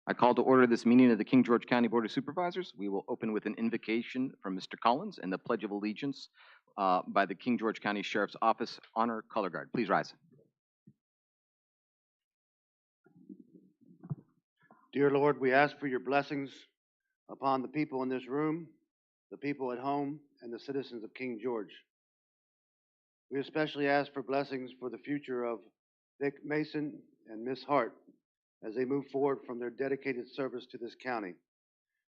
I call to order this meeting of the King George County Board of Supervisors. We will open with an invocation from Mr. Collins and the Pledge of Allegiance by the King George County Sheriff's Office Honor Color Guard. Please rise. Dear Lord, we ask for your blessings upon the people in this room, the people at home, and the citizens of King George. We especially ask for blessings for the future of Vic Mason and Miss Hart as they move forward from their dedicated service to this county.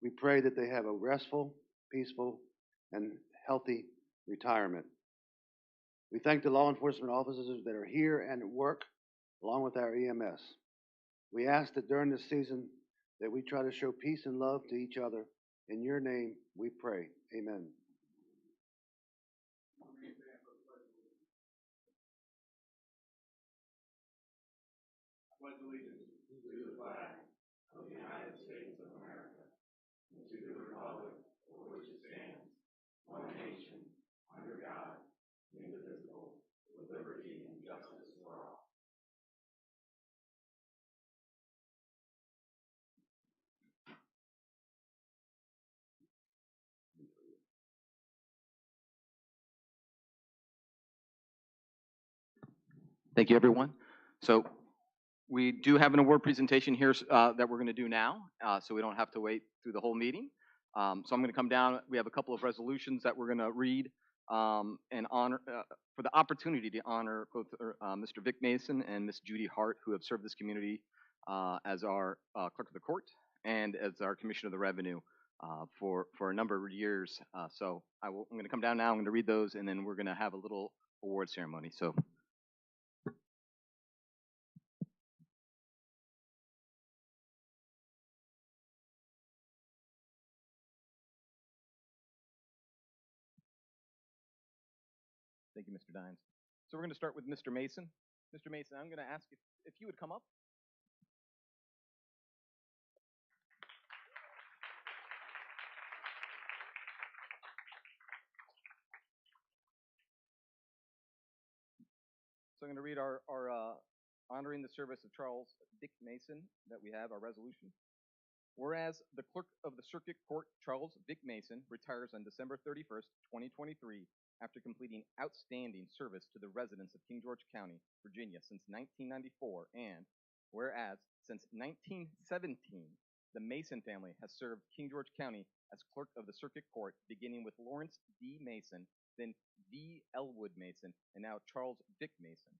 We pray that they have a restful, peaceful, and healthy retirement. We thank the law enforcement officers that are here and at work, along with our EMS. We ask that during this season that we try to show peace and love to each other. In your name we pray. Amen. Pledge allegiance to the flag of the United States of America and to the republic for which it stands, one nation, under God, indivisible, with liberty and justice for all. Thank you, everyone. So we do have an award presentation here that we're going to do now, so we don't have to wait through the whole meeting. So I'm going to come down. We have a couple of resolutions that we're going to read and honor for the opportunity to honor both Mr. Vic Mason and Miss Judy Hart, who have served this community as our clerk of the court and as our commissioner of the revenue for a number of years. So I'm going to come down now. I'm going to read those, and then we're going to have a little award ceremony. So. Thank you, Mr. Dines. So we're going to start with Mr. Mason. Mr. Mason, I'm going to ask if you would come up. So I'm going to read our honoring the service of Charles Dick Mason that we have, our resolution. Whereas the clerk of the Circuit Court, Charles Dick Mason, retires on December 31st, 2023, after completing outstanding service to the residents of King George County, Virginia since 1994, and whereas since 1917, the Mason family has served King George County as clerk of the Circuit Court, beginning with Lawrence D. Mason, then V. Elwood Mason, and now Charles Dick Mason.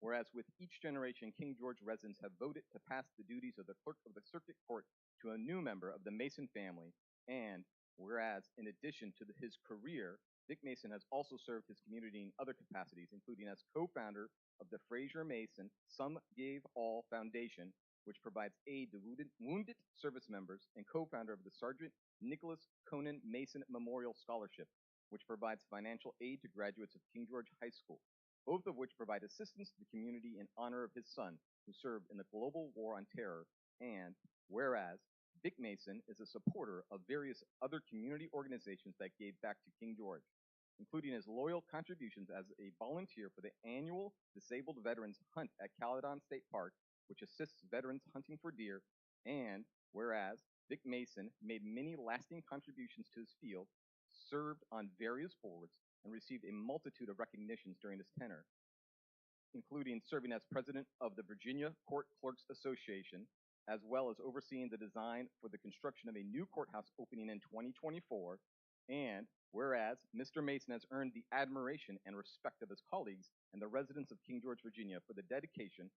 Whereas with each generation, King George residents have voted to pass the duties of the clerk of the Circuit Court to a new member of the Mason family, and whereas in addition to his career, Dick Mason has also served his community in other capacities, including as co-founder of the Fraser Mason Some Gave All Foundation, which provides aid to wounded service members, and co-founder of the Sergeant Nicholas Conan Mason Memorial Scholarship, which provides financial aid to graduates of King George High School, both of which provide assistance to the community in honor of his son, who served in the global war on terror. And whereas Dick Mason is a supporter of various other community organizations that gave back to King George, including his loyal contributions as a volunteer for the annual Disabled Veterans Hunt at Caledon State Park, which assists veterans hunting for deer. And whereas Dick Mason made many lasting contributions to his field, served on various boards, and received a multitude of recognitions during his tenure, including serving as president of the Virginia Court Clerks Association, as well as overseeing the design for the construction of a new courthouse opening in 2024. And whereas Mr. Mason has earned the admiration and respect of his colleagues and the residents of King George, Virginia for the dedication,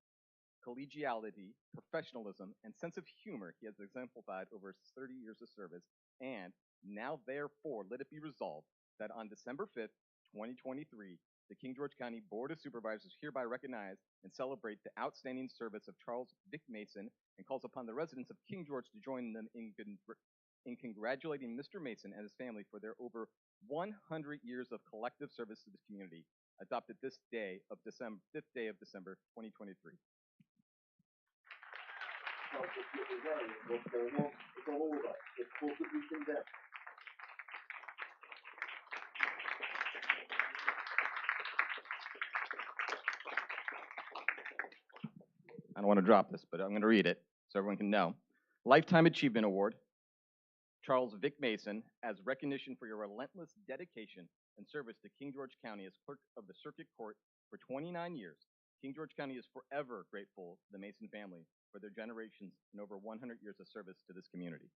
collegiality, professionalism, and sense of humor he has exemplified over his 30 years of service. And now therefore let it be resolved that on December 5th, 2023, the King George County Board of Supervisors hereby recognize and celebrate the outstanding service of Charles Dick Mason and calls upon the residents of King George to join them in congratulating Mr. Mason and his family for their over 100 years of collective service to the community, adopted this day of December, 5th day of December, 2023. I don't want to drop this, but I'm going to read it so everyone can know. Lifetime Achievement Award, Charles Vic Mason, as recognition for your relentless dedication and service to King George County as clerk of the Circuit Court for 29 years. King George County is forever grateful to the Mason family for their generations and over 100 years of service to this community.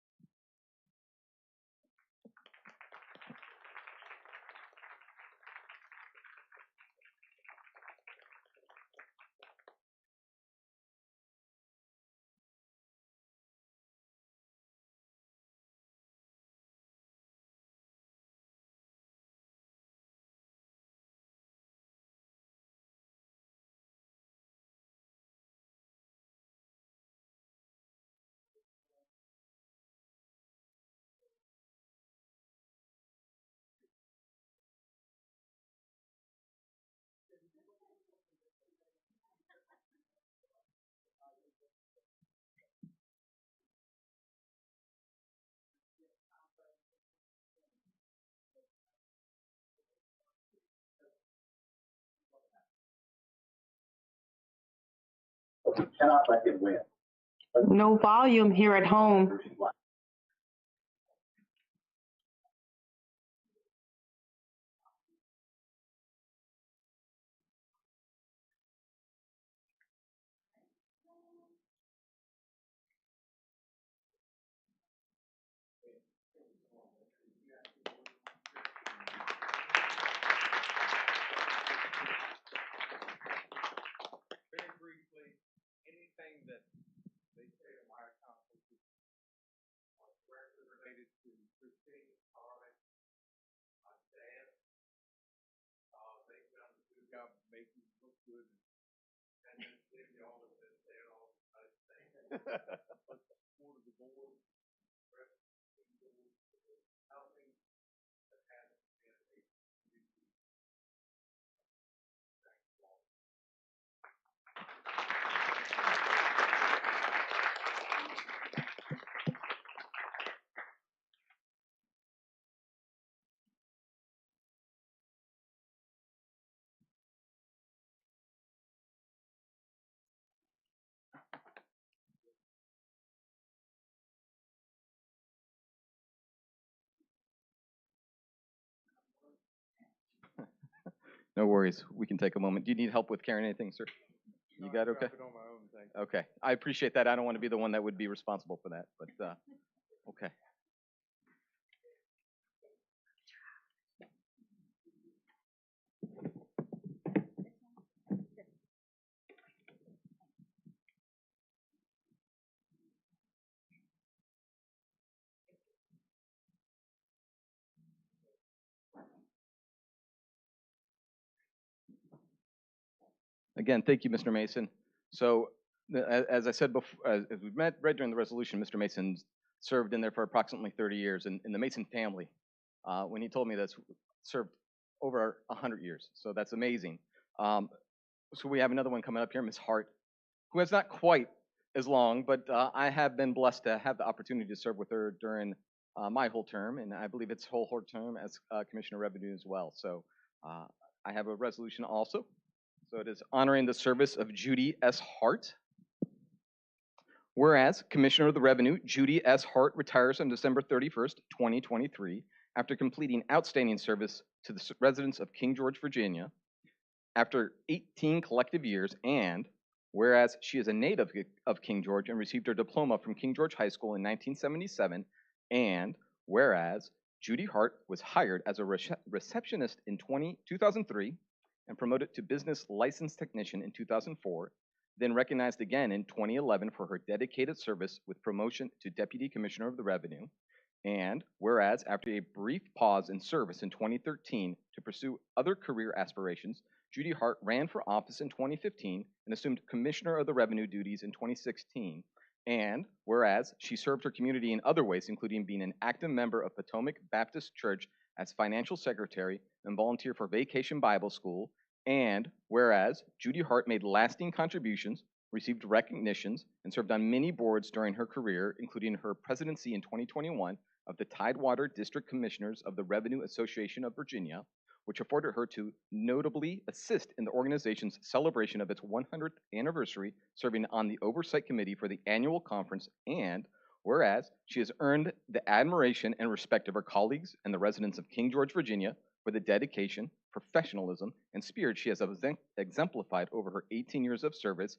Cannot let him win. No volume here at home. Very briefly, anything that they say of my accomplishments directly related to Christine, Carly, my dad, they've done a good job of making me look good. And then Jimmy always says they all the nice things. But the support of the board, the rest of the board, nothing that hasn't been a community. Thank you all. No worries. We can take a moment. Do you need help with carrying anything, sir? You got okay? On my own thing. Okay. I appreciate that. I don't want to be the one that would be responsible for that, but okay. Again, thank you, Mr. Mason. So, as I said before, as we read during the resolution, Mr. Mason served in there for approximately 30 years, and the Mason family, when he told me this, served over 100 years. So that's amazing. So we have another one coming up here, Ms. Hart, who has not quite as long, but I have been blessed to have the opportunity to serve with her during my whole term, and I believe it's whole term as Commissioner of Revenue as well. So I have a resolution also. So it is honoring the service of Judy S. Hart. Whereas Commissioner of the Revenue Judy S. Hart retires on December 31st, 2023, after completing outstanding service to the residents of King George, Virginia, after 18 collective years, and whereas she is a native of King George and received her diploma from King George High School in 1977, and whereas Judy Hart was hired as a receptionist in 2003 and promoted to business license technician in 2004, then recognized again in 2011 for her dedicated service with promotion to Deputy Commissioner of the Revenue, and whereas after a brief pause in service in 2013 to pursue other career aspirations, Judy Hart ran for office in 2015 and assumed Commissioner of the Revenue duties in 2016, and whereas she served her community in other ways, including being an active member of Potomac Baptist Church as financial secretary and volunteer for Vacation Bible School, and whereas Judy Hart made lasting contributions, received recognitions, and served on many boards during her career, including her presidency in 2021 of the Tidewater District Commissioners of the Revenue Association of Virginia, which afforded her to notably assist in the organization's celebration of its 100th anniversary, serving on the Oversight Committee for the annual conference, and Whereas she has earned the admiration and respect of her colleagues and the residents of King George, Virginia, for the dedication, professionalism, and spirit she has exemplified over her 18 years of service.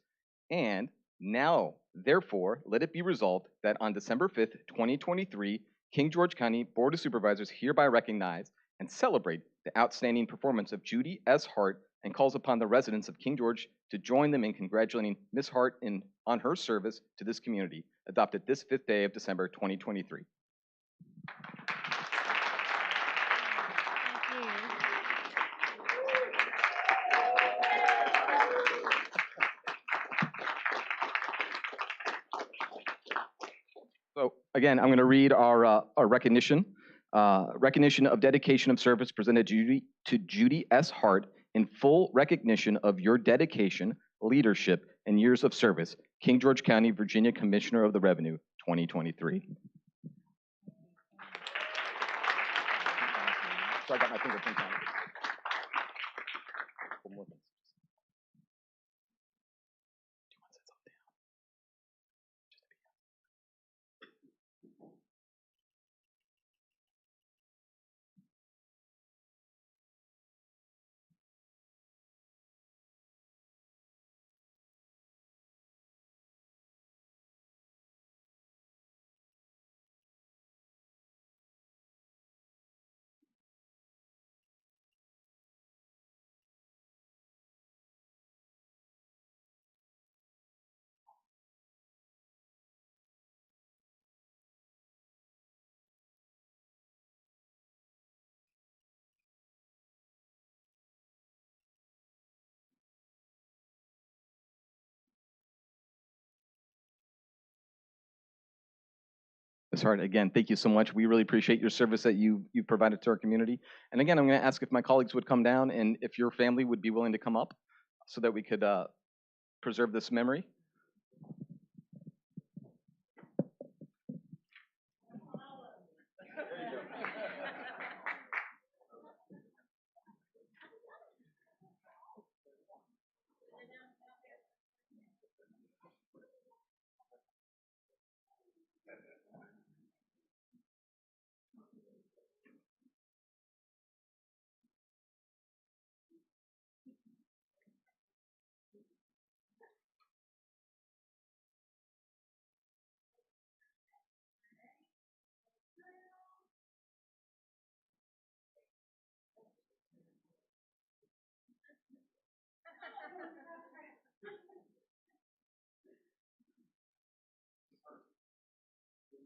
And now, therefore, let it be resolved that on December 5th, 2023, King George County Board of Supervisors hereby recognize and celebrate the outstanding performance of Judy S. Hart and calls upon the residents of King George to join them in congratulating Ms. Hart on her service to this community, adopted this 5th day of December 2023. So again, I'm going to read our recognition. Recognition of dedication of service presented to Judy S. Hart in full recognition of your dedication, leadership, and years of service. King George County, Virginia Commissioner of the Revenue, 2023. So I got my fingerprints on it. One more thing. Do you want to sit something down? Ms. Hart, again, thank you so much. We really appreciate your service that you've provided to our community. And again, I'm going to ask if my colleagues would come down and if your family would be willing to come up so that we could preserve this memory.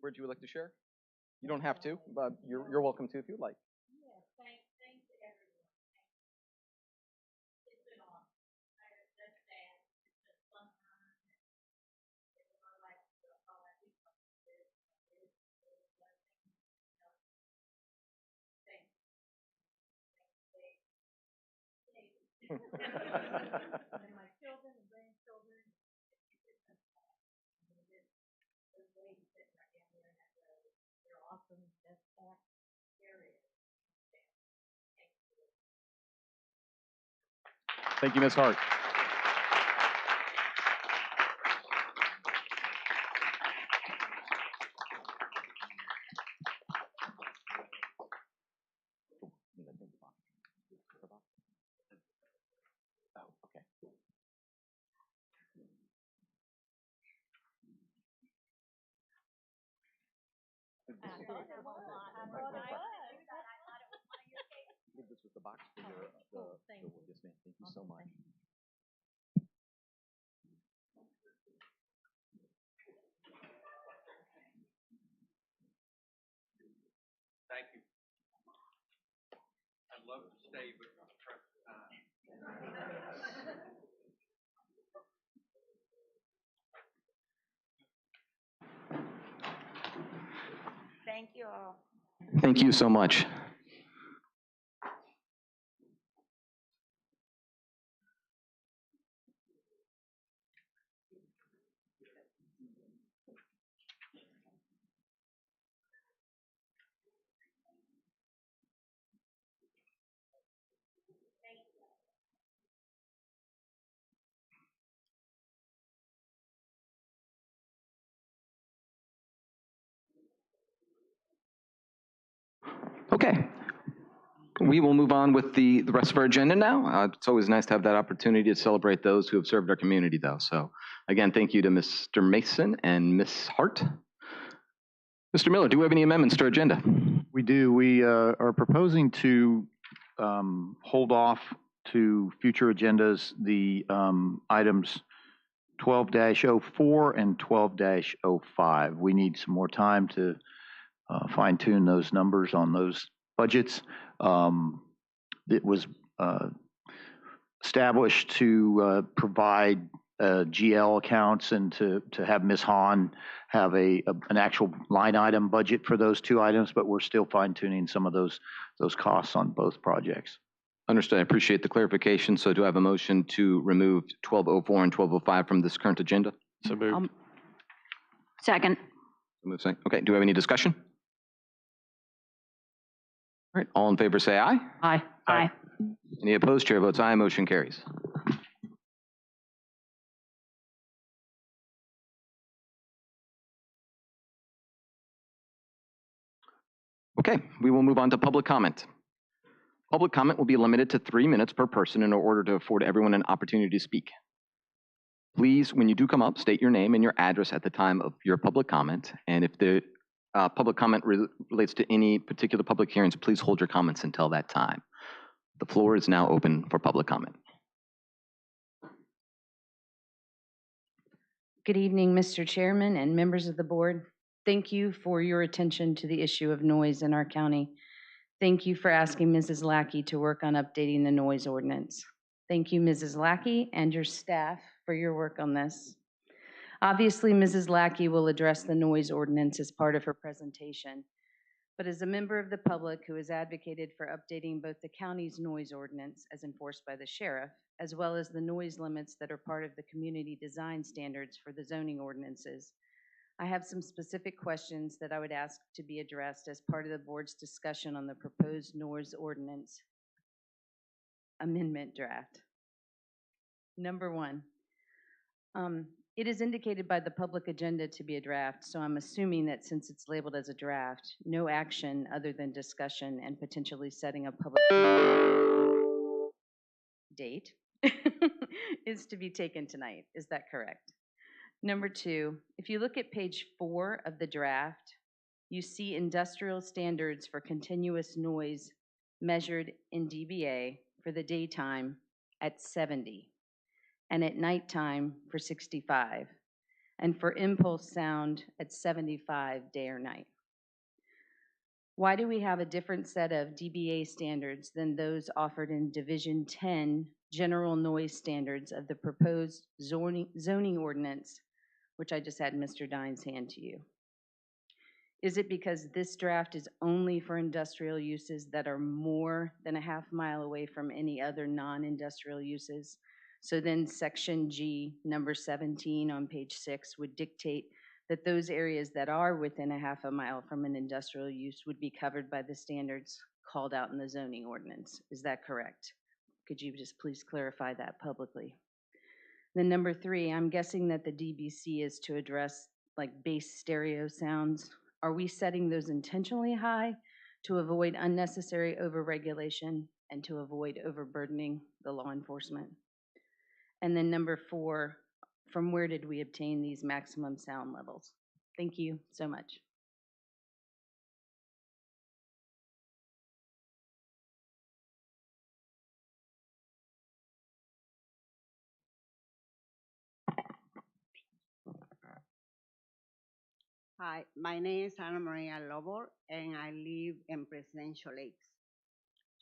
Would you like to share? You don't have to, but you're welcome to if you'd like. Thank you, Ms. Hart. Oh, okay. This was the box for your, yes, ma'am. Thank you so much. Thank you. I'd love to stay, but I'm pressed for time. Thank you all. Thank you so much. Okay. We will move on with the rest of our agenda now. It's always nice to have that opportunity to celebrate those who have served our community, though. So, again, thank you to Mr. Mason and Ms. Hart. Mr. Miller, do we have any amendments to our agenda? We do. We are proposing to hold off to future agendas the items 12-04 and 12-05. We need some more time to fine tune those numbers on those budgets. It was established to provide GL accounts and to have Ms. Hahn have an actual line item budget for those two items, but we're still fine tuning some of those costs on both projects. Understood. I appreciate the clarification. So do I have a motion to remove 1204 and 1205 from this current agenda? So moved. Second. Okay. Do we have any discussion? All right. All in favor say aye. Aye. Aye. Any opposed? Chair votes aye. Motion carries. Okay, we will move on to public comment. Public comment will be limited to 3 minutes per person in order to afford everyone an opportunity to speak. Please, when you do come up, state your name and your address at the time of your public comment. And if the public comment relates to any particular public hearings, please hold your comments until that time. The floor is now open for public comment. Good evening, Mr. Chairman and members of the board. Thank you for your attention to the issue of noise in our county. Thank you for asking Mrs. Lackey to work on updating the noise ordinance. Thank you, Mrs. Lackey, and your staff for your work on this. Obviously, Mrs. Lackey will address the noise ordinance as part of her presentation, but as a member of the public who has advocated for updating both the county's noise ordinance as enforced by the sheriff, as well as the noise limits that are part of the community design standards for the zoning ordinances, I have some specific questions that I would ask to be addressed as part of the board's discussion on the proposed noise ordinance amendment draft. Number one, it is indicated by the public agenda to be a draft, so I'm assuming that since it's labeled as a draft, no action other than discussion and potentially setting a public date is to be taken tonight. Is that correct? Number two, if you look at page 4 of the draft, you see industrial standards for continuous noise measured in dBA for the daytime at 70, and at nighttime for 65, and for impulse sound at 75 day or night. Why do we have a different set of dBA standards than those offered in Division 10 general noise standards of the proposed zoning ordinance, which I just had Mr. Dines hand to you? Is it because this draft is only for industrial uses that are more than a half mile away from any other non-industrial uses? So then section G, number 17 on page 6, would dictate that those areas that are within a half a mile from an industrial use would be covered by the standards called out in the zoning ordinance. Is that correct? Could you just please clarify that publicly? Then number 3, I'm guessing that the DBC is to address like bass stereo sounds. Are we setting those intentionally high to avoid unnecessary overregulation and to avoid overburdening the law enforcement? And then number 4, from where did we obtain these maximum sound levels? Thank you so much. Hi, my name is Ana Maria Lobo, and I live in Presidential Lakes.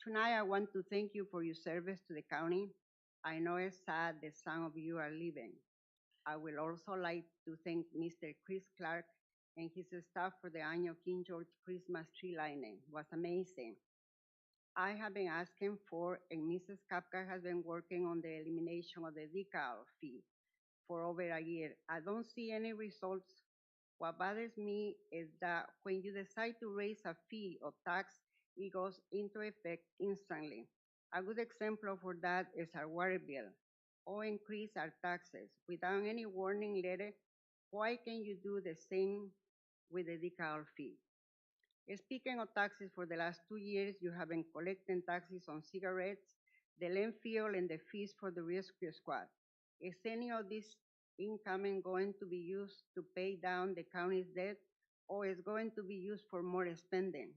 Tonight, I want to thank you for your service to the county. I know it's sad that some of you are leaving. I would also like to thank Mr. Chris Clark and his staff for the annual King George Christmas tree lighting. It was amazing. I have been asking for, and Mrs. Kapka has been working on the elimination of the decal fee for over a year. I don't see any results. What bothers me is that when you decide to raise a fee or tax, it goes into effect instantly. A good example for that is our water bill, or increase our taxes without any warning letter. Why can't you do the same with the decal fee? Speaking of taxes, for the last 2 years, you have been collecting taxes on cigarettes, the landfill, and the fees for the rescue squad. Is any of this income going to be used to pay down the county's debt, or is going to be used for more spending?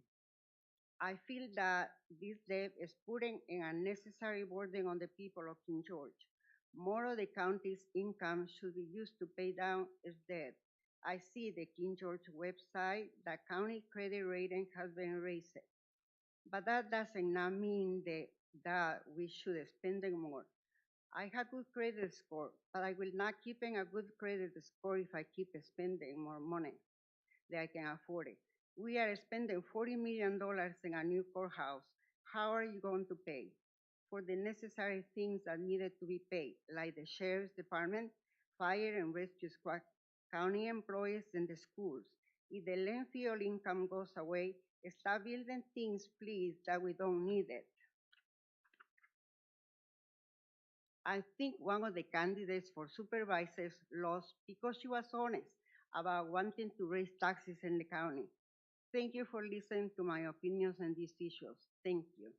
I feel that this debt is putting an unnecessary burden on the people of King George. More of the county's income should be used to pay down its debt. I see the King George website that county credit rating has been raised, but that doesn't not mean that we should spend more. I have good credit score, but I will not keep a good credit score if I keep spending more money than I can afford it. We are spending $40 million in a new courthouse. How are you going to pay for the necessary things that needed to be paid, like the sheriff's department, fire and rescue squad, county employees, and the schools? If the landfill income goes away, stop building things, please, that we don't need it. I think one of the candidates for supervisors lost because she was honest about wanting to raise taxes in the county. Thank you for listening to my opinions on these issues. Thank you.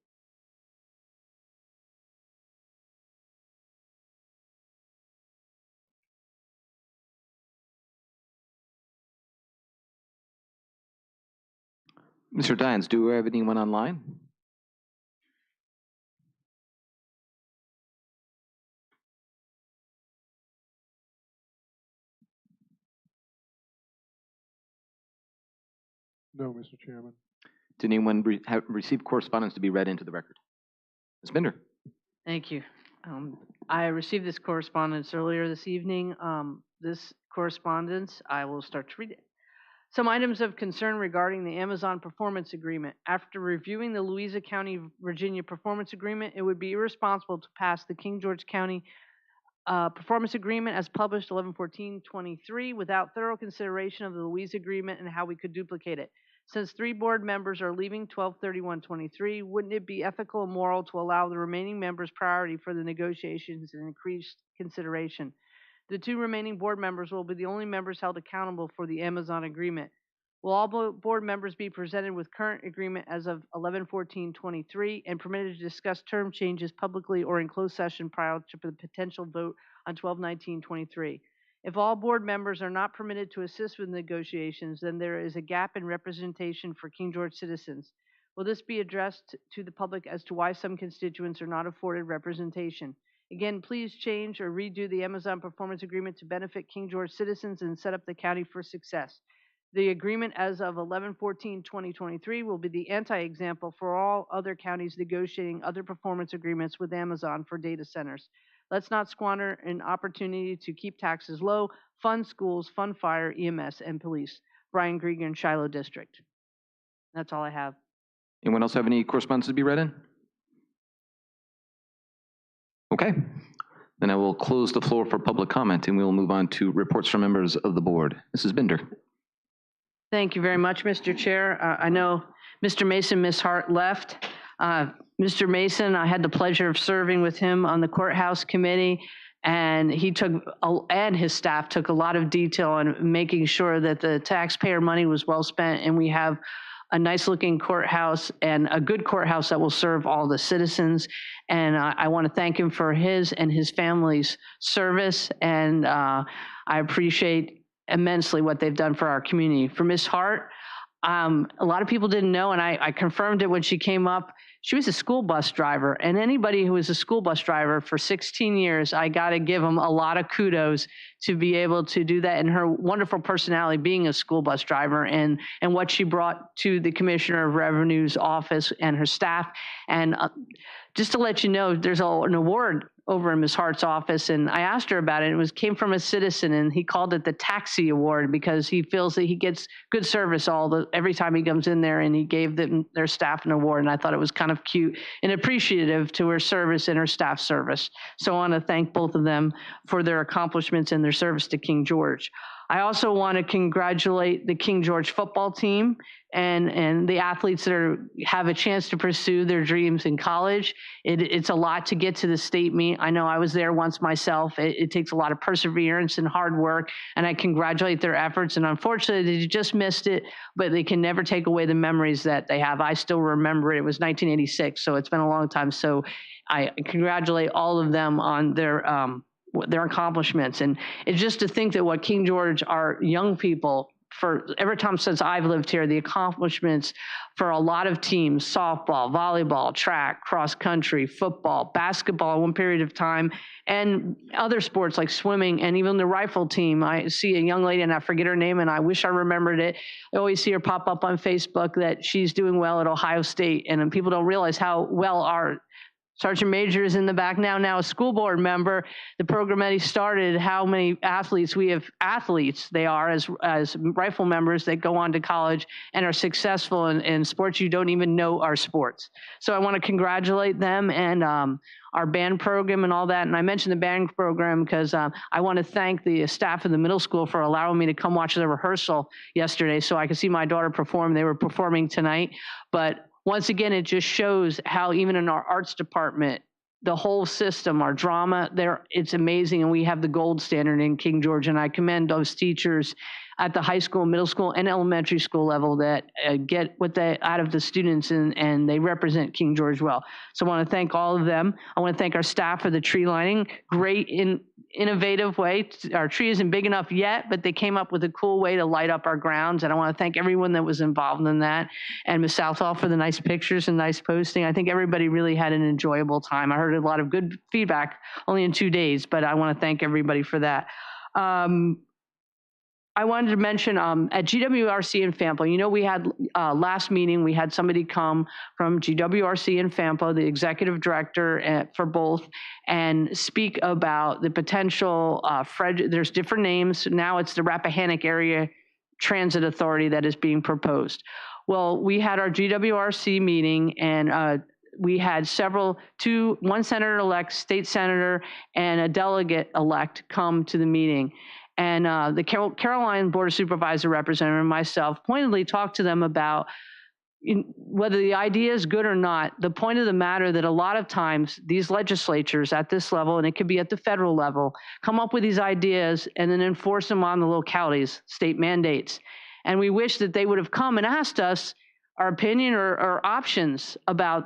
Mr. Dines, do we have anyone online? No, Mr. Chairman. Did anyone receive correspondence to be read into the record? Ms. Binder? Thank you. I received this correspondence earlier this evening. This correspondence, I will start to read it. Some items of concern regarding the Amazon Performance Agreement. After reviewing the Louisa County, Virginia Performance Agreement, it would be irresponsible to pass the King George County Performance Agreement as published 11/14/23 without thorough consideration of the Louisa Agreement and how we could duplicate it. Since 3 board members are leaving 12/31/23, wouldn't it be ethical and moral to allow the remaining members priority for the negotiations and increased consideration? The 2 remaining board members will be the only members held accountable for the Amazon agreement. Will all board members be presented with current agreement as of 11/14/23 and permitted to discuss term changes publicly or in closed session prior to the potential vote on 12/19/23? If all board members are not permitted to assist with negotiations, then there is a gap in representation for King George citizens. Will this be addressed to the public as to why some constituents are not afforded representation? Again, please change or redo the Amazon Performance Agreement to benefit King George citizens and set up the county for success. The agreement as of 11/14/2023 will be the anti-example for all other counties negotiating other performance agreements with Amazon for data centers. Let's not squander an opportunity to keep taxes low, fund schools, fund fire, EMS, and police. Brian Grieger, Shiloh District. That's all I have. Anyone else have any correspondence to be read in? Okay, then I will close the floor for public comment and we will move on to reports from members of the board. Mrs. Binder. Thank you very much, Mr. Chair. I know Mr. Mason, Ms. Hart left. Mr. Mason, I had the pleasure of serving with him on the courthouse committee, and he took, and his staff took a lot of detail on making sure that the taxpayer money was well spent, and we have a nice looking courthouse and a good courthouse that will serve all the citizens. And I want to thank him for his and his family's service, and I appreciate immensely what they've done for our community. For Ms. Hart, a lot of people didn't know, and I confirmed it when she came up. She was a school bus driver, and anybody who was a school bus driver for 16 years, I got to give them a lot of kudos to be able to do that, and her wonderful personality being a school bus driver, and what she brought to the Commissioner of Revenue's office and her staff. And just to let you know, there's an award over in Ms. Hart's office, and I asked her about it. It came from a citizen, and he called it the Taxi Award because he feels that he gets good service every time he comes in there, and he gave their staff an award, and I thought it was kind of cute and appreciative to her service and her staff service. So I want to thank both of them for their accomplishments and their service to King George. I also want to congratulate the King George football team and the athletes that have a chance to pursue their dreams in college. It's a lot to get to the state meet. I know I was there once myself. It takes a lot of perseverance and hard work, and I congratulate their efforts. And unfortunately, they just missed it, but they can never take away the memories that they have. I still remember it. It was 1986, so it's been a long time. So I congratulate all of them on their accomplishments. And it's just to think that what King George, our young people, for every time since I've lived here, the accomplishments for a lot of teams, softball, volleyball, track, cross country, football, basketball, one period of time, and other sports like swimming, and even the rifle team. I see a young lady, and I forget her name, and I wish I remembered it. I always see her pop up on Facebook that she's doing well at Ohio State, and people don't realize how well our Sergeant Major is in the back now a school board member. The program that he started, how many athletes they are as rifle members that go on to college and are successful in sports you don't even know are sports. So I want to congratulate them and our band program and all that. And I mentioned the band program because I want to thank the staff of the middle school for allowing me to come watch the rehearsal yesterday so I could see my daughter perform. They were performing tonight, but once again, it just shows how even in our arts department, the whole system, our drama, it's amazing. And we have the gold standard in King George. And I commend those teachers at the high school, middle school, and elementary school level that get what they out of the students and they represent King George well. So I want to thank all of them. I want to thank our staff for the tree lining. Great innovative way. Our tree isn't big enough yet, but they came up with a cool way to light up our grounds. And I want to thank everyone that was involved in that. And Ms. Southall for the nice pictures and nice posting. I think everybody really had an enjoyable time. I heard a lot of good feedback only in 2 days, but I want to thank everybody for that. I wanted to mention at GWRC in Fampo, we had last meeting, we had somebody come from GWRC in Fampo, the executive director for both, and speak about the potential, there's different names. Now it's the Rappahannock Area Transit Authority that is being proposed. Well, we had our GWRC meeting and we had one senator-elect, state senator, and a delegate-elect come to the meeting. And the Caroline Board of Supervisor representative and myself pointedly talked to them about whether the idea is good or not. The point of the matter that a lot of times these legislatures at this level, and it could be at the federal level, come up with these ideas and then enforce them on the localities, state mandates. And we wish that they would have come and asked us our opinion or options about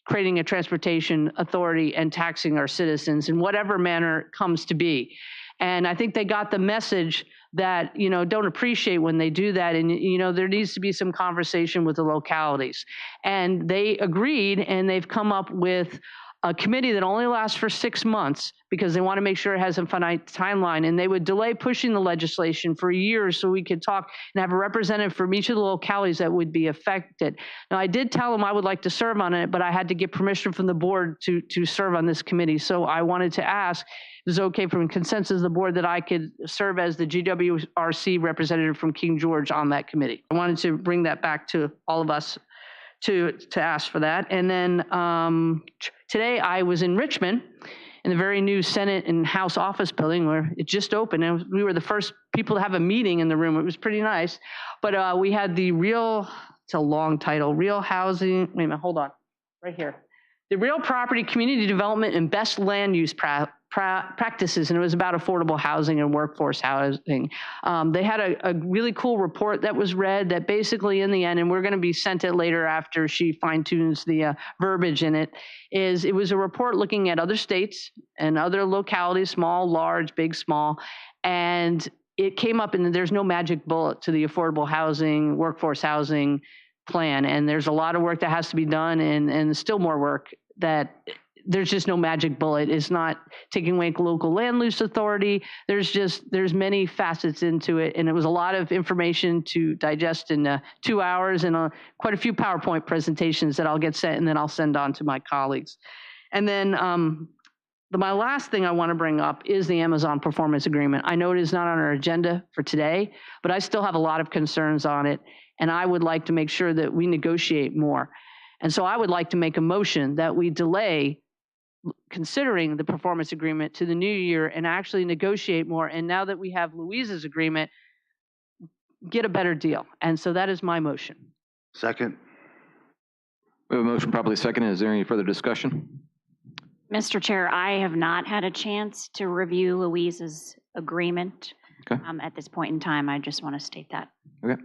creating a transportation authority and taxing our citizens in whatever manner it comes to be. And I think they got the message that, don't appreciate when they do that. And, there needs to be some conversation with the localities. And they agreed, and they've come up with a committee that only lasts for 6 months because they want to make sure it has a finite timeline. And they would delay pushing the legislation for years so we could talk and have a representative from each of the localities that would be affected. Now, I did tell them I would like to serve on it, but I had to get permission from the board to serve on this committee. So I wanted to ask, is it okay from consensus of the board that I could serve as the GWRC representative from King George on that committee? I wanted to bring that back to all of us to ask for that. And then today I was in Richmond in the very new Senate and House office building where it just opened. And we were the first people to have a meeting in the room. It was pretty nice. But we had it's a long title, Real Housing, wait a minute, hold on, right here. The Real Property, Community Development, and Best Land Use Practices, and it was about affordable housing and workforce housing. They had a really cool report that was read that basically in the end, and we're going to be sent it later after she fine-tunes the verbiage in it, it was a report looking at other states and other localities, small, large, big, small, and it came up and there's no magic bullet to the affordable housing, workforce housing plan. And there's a lot of work that has to be done and still more work that there's just no magic bullet. It's not taking away local land use authority. There's many facets into it. And it was a lot of information to digest in 2 hours and quite a few PowerPoint presentations that I'll get sent and then I'll send on to my colleagues. And then my last thing I want to bring up is the Amazon Performance Agreement. I know it is not on our agenda for today, but I still have a lot of concerns on it. And I would like to make sure that we negotiate more. And so I would like to make a motion that we delay considering the performance agreement to the new year and actually negotiate more. And now that we have Louise's agreement, get a better deal. And so that is my motion. Second. We have a motion properly seconded. Is there any further discussion? Mr. Chair, I have not had a chance to review Louise's agreement. Okay. At this point in time, I just want to state that. Okay.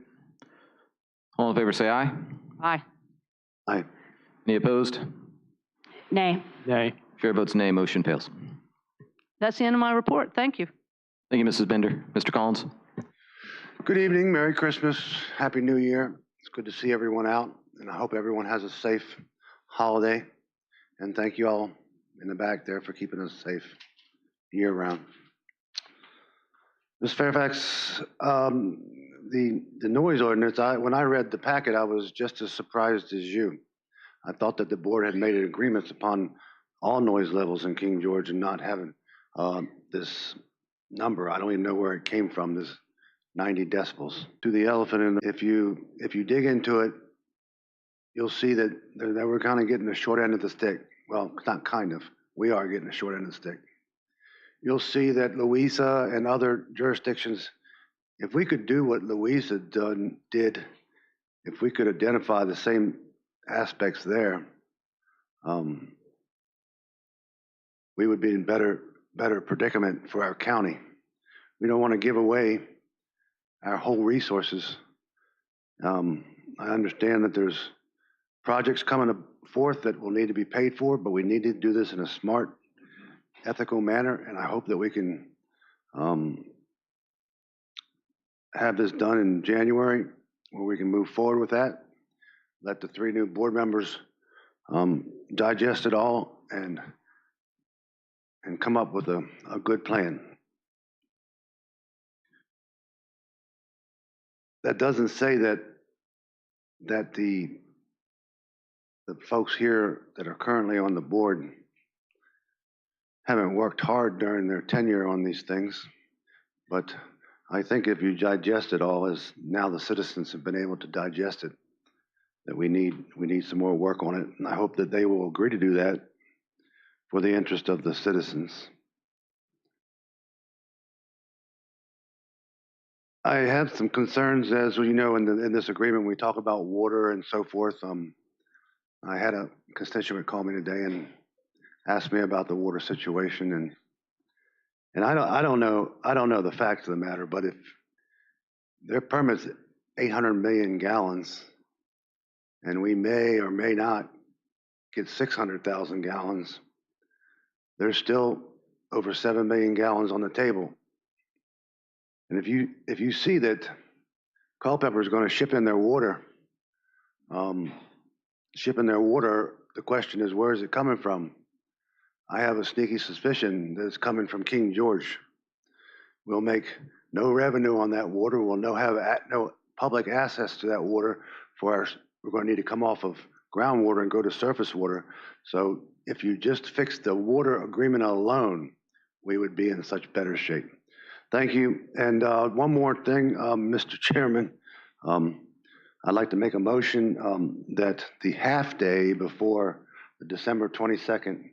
All in favor say aye. Aye. Aye. Any opposed? Nay. Nay. Chair votes nay, motion fails. That's the end of my report. Thank you. Thank you, Mrs. Bender. Mr. Collins? Good evening, Merry Christmas, Happy New Year. It's good to see everyone out, and I hope everyone has a safe holiday. And thank you all in the back there for keeping us safe year-round. Ms. Fairfax, the noise ordinance, when I read the packet, I was just as surprised as you. I thought that the board had made agreements upon all noise levels in King George and not having this number. I don't even know where it came from, this 90 decibels. To the elephant in the, if you dig into it, you'll see that we're kind of getting the short end of the stick. Well, not kind of. We are getting the short end of the stick. You'll see that Louisa and other jurisdictions, if we could do what Louisa did, if we could identify the same aspects there, we would be in better predicament for our county. We don't want to give away our whole resources. I understand that there's projects coming forth that will need to be paid for, but we need to do this in a smart, ethical manner, and I hope that we can have this done in January, where we can move forward with that. Let the 3 new board members digest it all and come up with a good plan. That doesn't say that the folks here that are currently on the board haven't worked hard during their tenure on these things, but I think if you digest it all, as now the citizens have been able to digest it, that we need some more work on it, and I hope that they will agree to do that for the interest of the citizens. I have some concerns, as you know, in this agreement, we talk about water and so forth. I had a constituent call me today and asked me about the water situation, and I don't know the facts of the matter, but if their permit's 800 million gallons, and we may or may not get 600,000 gallons, there's still over 7 million gallons on the table. And if you see that Culpeper is going to ship in their water, the question is, where is it coming from? I have a sneaky suspicion that it's coming from King George. We'll make no revenue on that water. We'll have no public access to that water we're going to need to come off of groundwater and go to surface water. So if you just fix the water agreement alone, we would be in such better shape. Thank you. And one more thing, Mr. Chairman, I'd like to make a motion that the half day before the December 22nd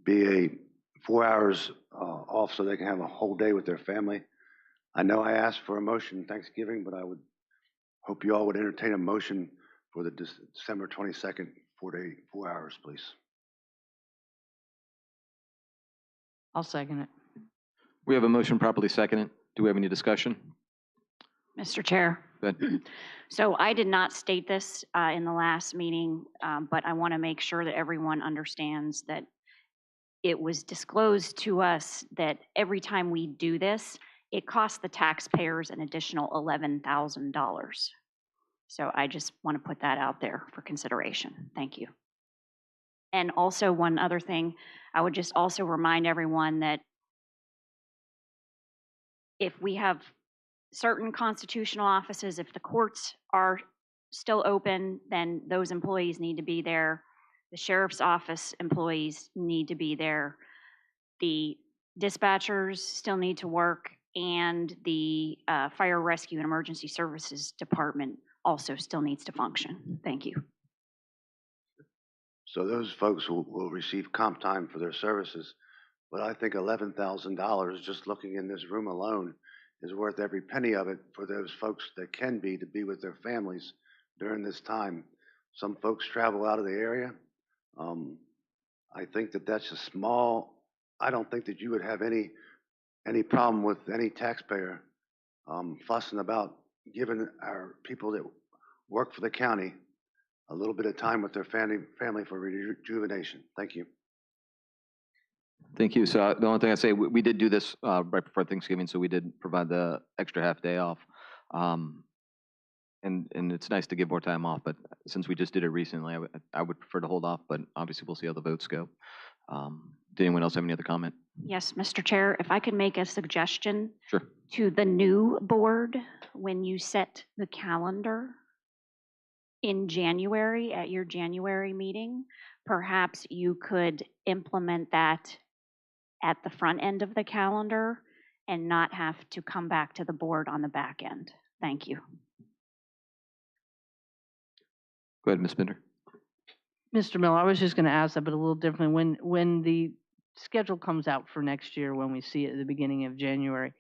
be 4 hours off so they can have a whole day with their family. I know I asked for a motion Thanksgiving, but I would hope you all would entertain a motion for the December 22nd, 4 hours, please. I'll second it. We have a motion properly seconded. Do we have any discussion? Mr. Chair. Go ahead. So I did not state this in the last meeting, but I want to make sure that everyone understands that it was disclosed to us that every time we do this, it costs the taxpayers an additional $11,000. So I just want to put that out there for consideration. Thank you. And also one other thing, I would just also remind everyone that if we have certain constitutional offices, if the courts are still open, then those employees need to be there. The sheriff's office employees need to be there. The dispatchers still need to work, and the fire rescue and emergency services department also still needs to function. Thank you. So those folks will receive comp time for their services, but I think $11,000, just looking in this room alone, is worth every penny of it for those folks that can be to be with their families during this time. Some folks travel out of the area. I think that that's a small, I don't think that you would have any problem with any taxpayer fussing about giving our people that work for the county a little bit of time with their family for rejuvenation. Thank you. Thank you. So the only thing I say, we did do this right before Thanksgiving, so we did provide the extra half day off. And it's nice to give more time off, but since we just did it recently, I would prefer to hold off, but obviously we'll see how the votes go. Did anyone else have any other comment? Yes, Mr. Chair, if I could make a suggestion Sure. to the new board, when you set the calendar in January, at your January meeting, perhaps you could implement that at the front end of the calendar and not have to come back to the board on the back end. Thank you. Go ahead, Ms. Binder. Mr. Miller, I was just going to ask that, but a little differently. When the schedule comes out for next year, when we see it at the beginning of January,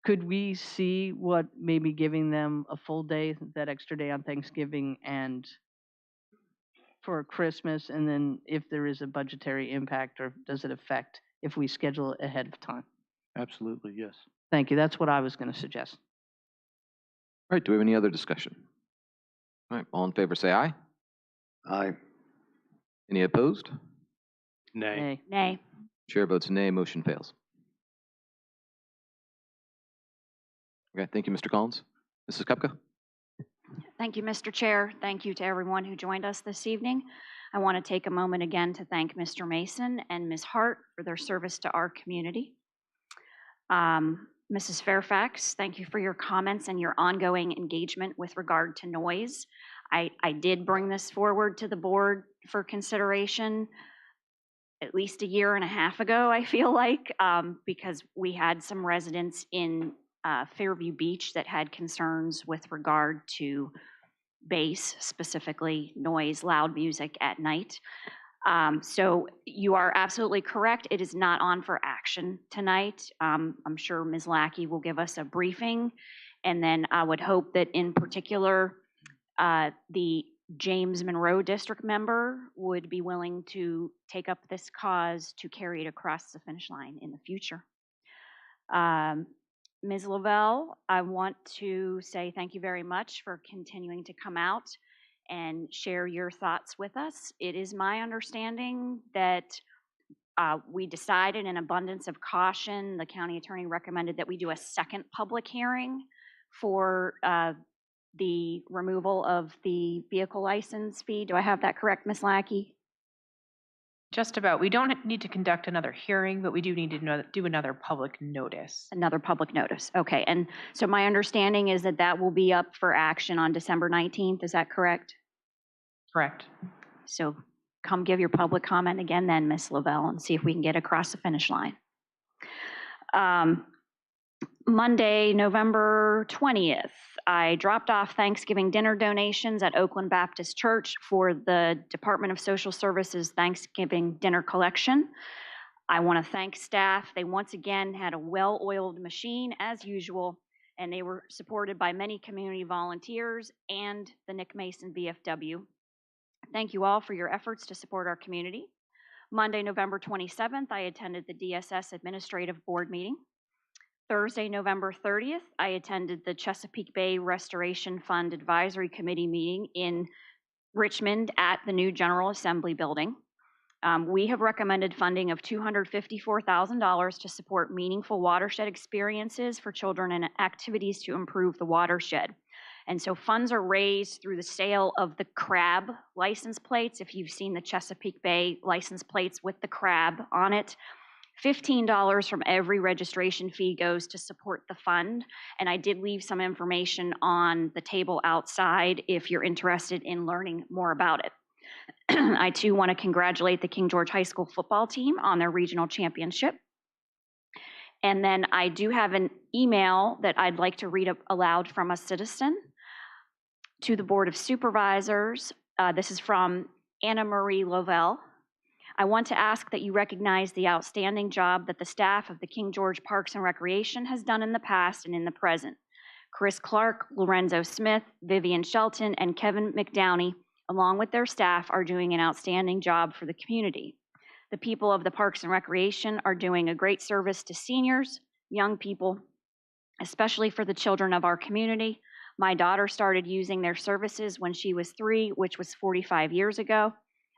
could we see what maybe giving them a full day, that extra day on Thanksgiving and for Christmas, and then if there is a budgetary impact, or does it affect if we schedule it ahead of time? Absolutely, yes. Thank you. That's what I was going to suggest. All right, do we have any other discussion? All right, all in favor say aye. Aye. Any opposed? Nay. Nay. Chair votes nay, motion fails. Okay, thank you, Mr. Collins. Mrs. Kupka? Thank you, Mr. Chair. Thank you to everyone who joined us this evening. I want to take a moment again to thank Mr. Mason and Ms. Hart for their service to our community. Mrs. Fairfax, thank you for your comments and your ongoing engagement with regard to noise. I did bring this forward to the board for consideration at least a year and a half ago, I feel like, because we had some residents in Fairview Beach that had concerns with regard to bass, specifically noise, loud music at night. So you are absolutely correct. It is not on for action tonight. I'm sure Ms. Lackey will give us a briefing. And then I would hope that in particular, the James Monroe District member would be willing to take up this cause to carry it across the finish line in the future. Ms. Lavelle, I want to say thank you very much for continuing to come out and share your thoughts with us. It is my understanding that we decided in abundance of caution, the county attorney recommended that we do a second public hearing for the removal of the vehicle license fee. Do I have that correct, Ms. Lackey? Just about. We don't need to conduct another hearing, but we do need to do another public notice. Another public notice. Okay. And so my understanding is that that will be up for action on December 19th. Is that correct? Correct. So come give your public comment again then, Ms. Lavelle, and see if we can get across the finish line. Monday, November 20th, I dropped off Thanksgiving dinner donations at Oakland Baptist Church for the Department of Social Services Thanksgiving dinner collection. I want to thank staff. They once again had a well-oiled machine as usual, and they were supported by many community volunteers and the Nick Mason VFW. Thank you all for your efforts to support our community. Monday, November 27th, I attended the DSS Administrative Board meeting. Thursday, November 30th, I attended the Chesapeake Bay Restoration Fund Advisory Committee meeting in Richmond at the new General Assembly building. We have recommended funding of $254,000 to support meaningful watershed experiences for children and activities to improve the watershed. And so funds are raised through the sale of the crab license plates. If you've seen the Chesapeake Bay license plates with the crab on it, $15 from every registration fee goes to support the fund. And I did leave some information on the table outside if you're interested in learning more about it. I too want to congratulate the King George High School football team on their regional championship. And then I do have an email that I'd like to read aloud from a citizen to the Board of Supervisors. This is from Anna Marie Lovell. I want to ask that you recognize the outstanding job that the staff of the King George Parks and Recreation has done in the past and in the present. Chris Clark, Lorenzo Smith, Vivian Shelton, and Kevin McDowney, along with their staff, are doing an outstanding job for the community. The people of the Parks and Recreation are doing a great service to seniors, young people, especially for the children of our community. My daughter started using their services when she was 3, which was 45 years ago.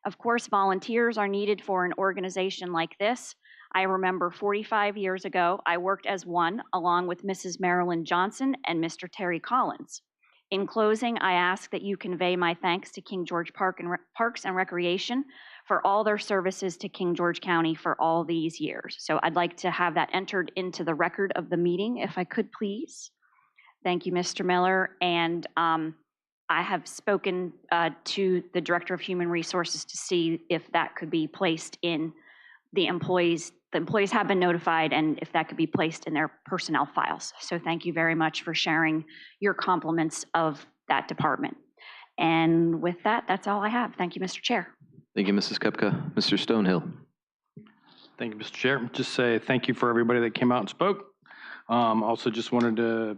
Of course, volunteers are needed for an organization like this. I remember 45 years ago, I worked as one along with Mrs. Marilyn Johnson and Mr. Terry Collins. In closing, I ask that you convey my thanks to King George Parks and Recreation for all their services to King George County for all these years. So I'd like to have that entered into the record of the meeting, if I could, please. Thank you, Mr. Miller. And I have spoken to the Director of Human Resources to see if that could be placed in the employees. The employees have been notified, and if that could be placed in their personnel files. So thank you very much for sharing your compliments of that department. And with that, that's all I have. Thank you, Mr. Chair. Thank you, Mrs. Kupka. Mr. Stonehill. Thank you, Mr. Chair. Just say thank you for everybody that came out and spoke. Also just wanted to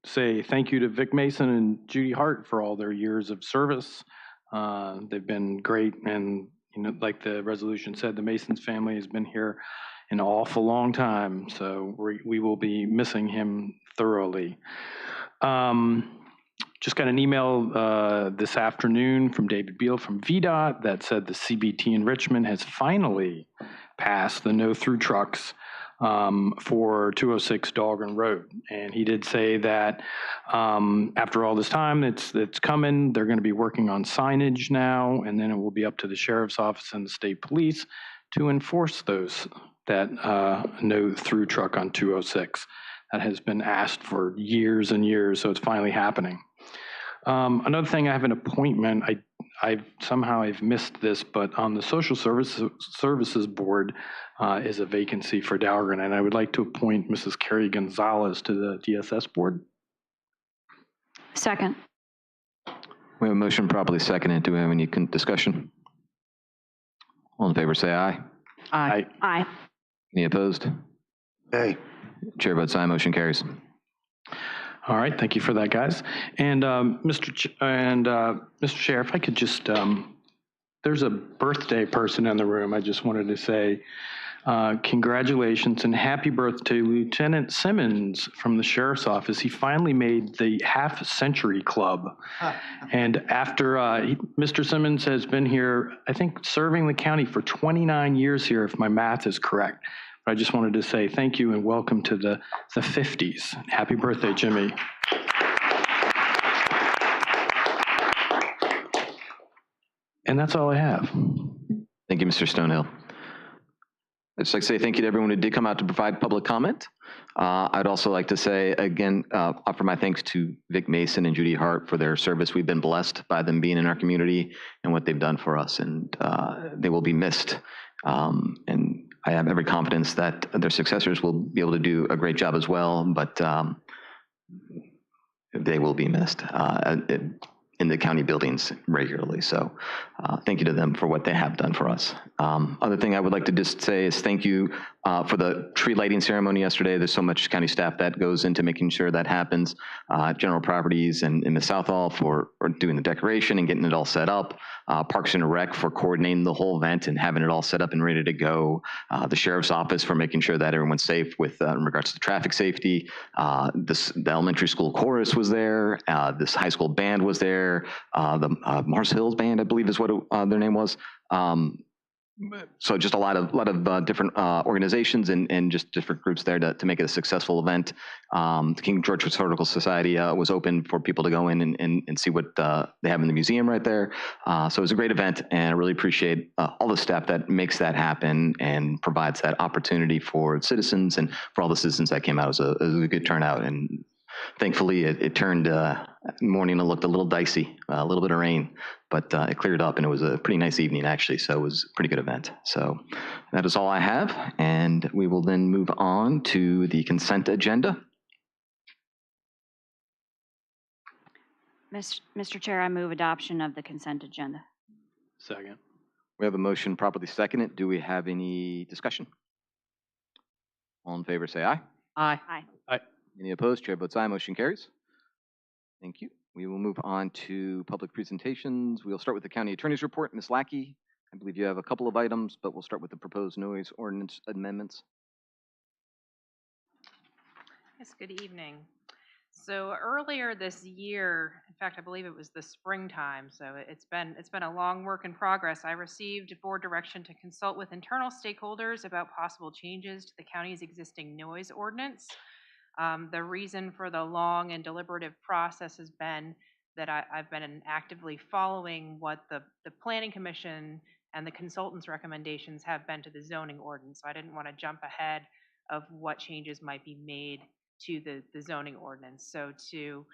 say thank you to Vic Mason and Judy Hart for all their years of service. They've been great, and you know, like the resolution said, the Masons family has been here an awful long time, so we will be missing him thoroughly. Just got an email this afternoon from David Beal from VDOT that said the CBT in Richmond has finally passed the no-through trucks for 206 Dahlgren Road. And he did say that after all this time, it's coming. They're going to be working on signage now, and then it will be up to the sheriff's office and the state police to enforce that no-through truck on 206. That has been asked for years and years, so it's finally happening. Another thing, I have an appointment. I've missed this, but on the Social Services Board is a vacancy for Dahlgren, and I would like to appoint Mrs. Carrie Gonzalez to the DSS Board. Second. We have a motion properly seconded. Do we have any discussion? All in favor, say aye. Aye. Aye. Any opposed? Hey. Chair votes aye, motion carries. All right, thank you for that, guys. And Mr. Chair, if I could just, there's a birthday person in the room. I just wanted to say congratulations and happy birthday, Lieutenant Simmons from the Sheriff's Office. He finally made the half-century club. And after Mr. Simmons has been here, I think, serving the county for 29 years here, if my math is correct. I just wanted to say thank you and welcome to the 50s. Happy birthday, Jimmy. And that's all I have. Thank you, Mr. Stonehill. I'd just like to say thank you to everyone who did come out to provide public comment. I'd also like to say, again, offer my thanks to Vic Mason and Judy Hart for their service. We've been blessed by them being in our community and what they've done for us, and they will be missed. And I have every confidence that their successors will be able to do a great job as well, but they will be missed in the county buildings regularly. So thank you to them for what they have done for us. Other thing I would like to just say is thank you for the tree lighting ceremony yesterday. There's so much county staff that goes into making sure that happens. General Properties and in the South Hall for doing the decoration and getting it all set up. Parks and Rec for coordinating the whole event and having it all set up and ready to go. The Sheriff's Office for making sure that everyone's safe with in regards to traffic safety. The elementary school chorus was there. This high school band was there. The Mars Hills Band, I believe is what their name was. So just a lot of different organizations and just different groups there to make it a successful event. The King George Historical Society was open for people to go in and see what they have in the museum right there. So it was a great event, and I really appreciate all the staff that makes that happen and provides that opportunity for citizens and for all the citizens that came out. It was a good turnout, and thankfully it turned morning. It looked a little dicey, a little bit of rain, but it cleared up and it was a pretty nice evening actually. So it was a pretty good event. So that is all I have. And we will then move on to the consent agenda. Mr. Chair, I move adoption of the consent agenda. Second. We have a motion properly seconded. Do we have any discussion? All in favor, say aye. Aye. Aye. Any opposed? Chair votes aye. Motion carries. Thank you. We will move on to public presentations. We'll start with the county attorney's report. Ms. Lackey, I believe you have a couple of items, but we'll start with the proposed noise ordinance amendments. Yes, good evening. So earlier this year, in fact, I believe it was the springtime, so it's been a long work in progress. I received board direction to consult with internal stakeholders about possible changes to the county's existing noise ordinance. The reason for the long and deliberative process has been that I've been actively following what the Planning Commission and the consultants' recommendations have been to the zoning ordinance. So I didn't want to jump ahead of what changes might be made to the zoning ordinance. So to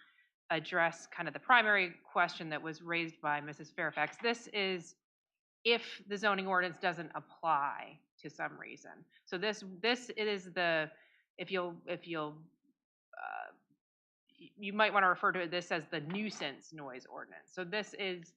address kind of the primary question that was raised by Mrs. Fairfax, this is if the zoning ordinance doesn't apply to some reason. So this is the, if you'll you might want to refer to this as the nuisance noise ordinance. So this is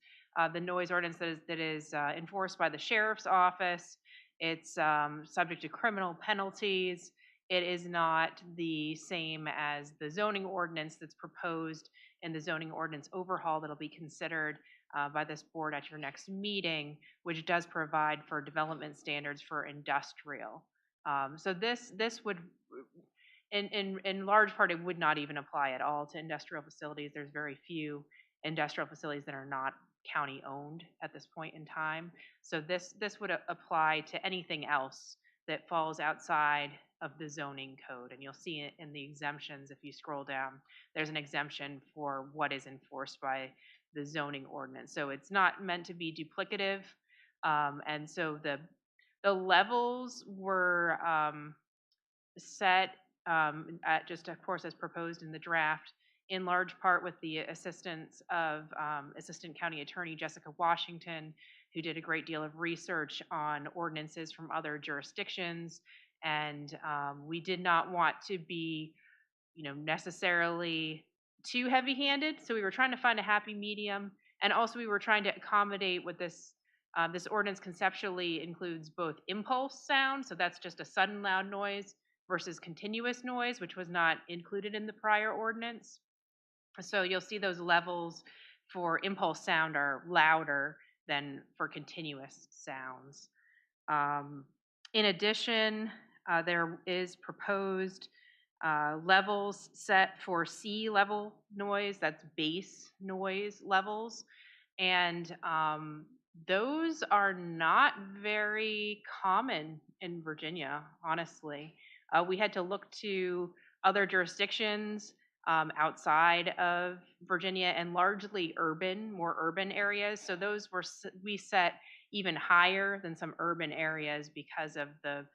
the noise ordinance that is enforced by the sheriff's office. It's subject to criminal penalties. It is not the same as the zoning ordinance that's proposed in the zoning ordinance overhaul that'll be considered by this board at your next meeting, which does provide for development standards for industrial. So this would, in large part, it would not even apply at all to industrial facilities. There's very few industrial facilities that are not county owned at this point in time. So this would apply to anything else that falls outside of the zoning code. And you'll see it in the exemptions if you scroll down. There's an exemption for what is enforced by the zoning ordinance. So it's not meant to be duplicative. And so the levels were set at just, of course, as proposed in the draft, in large part with the assistance of Assistant County Attorney Jessica Washington, who did a great deal of research on ordinances from other jurisdictions. And we did not want to be, necessarily too heavy-handed. So we were trying to find a happy medium. And also we were trying to accommodate what this ordinance conceptually includes both impulse sound, so that's just a sudden loud noise, versus continuous noise, which was not included in the prior ordinance. So you'll see those levels for impulse sound are louder than for continuous sounds. In addition, there is proposed levels set for sea level noise, that's base noise levels. And those are not very common in Virginia, honestly. We had to look to other jurisdictions outside of Virginia and largely more urban areas. So those we set even higher than some urban areas because of the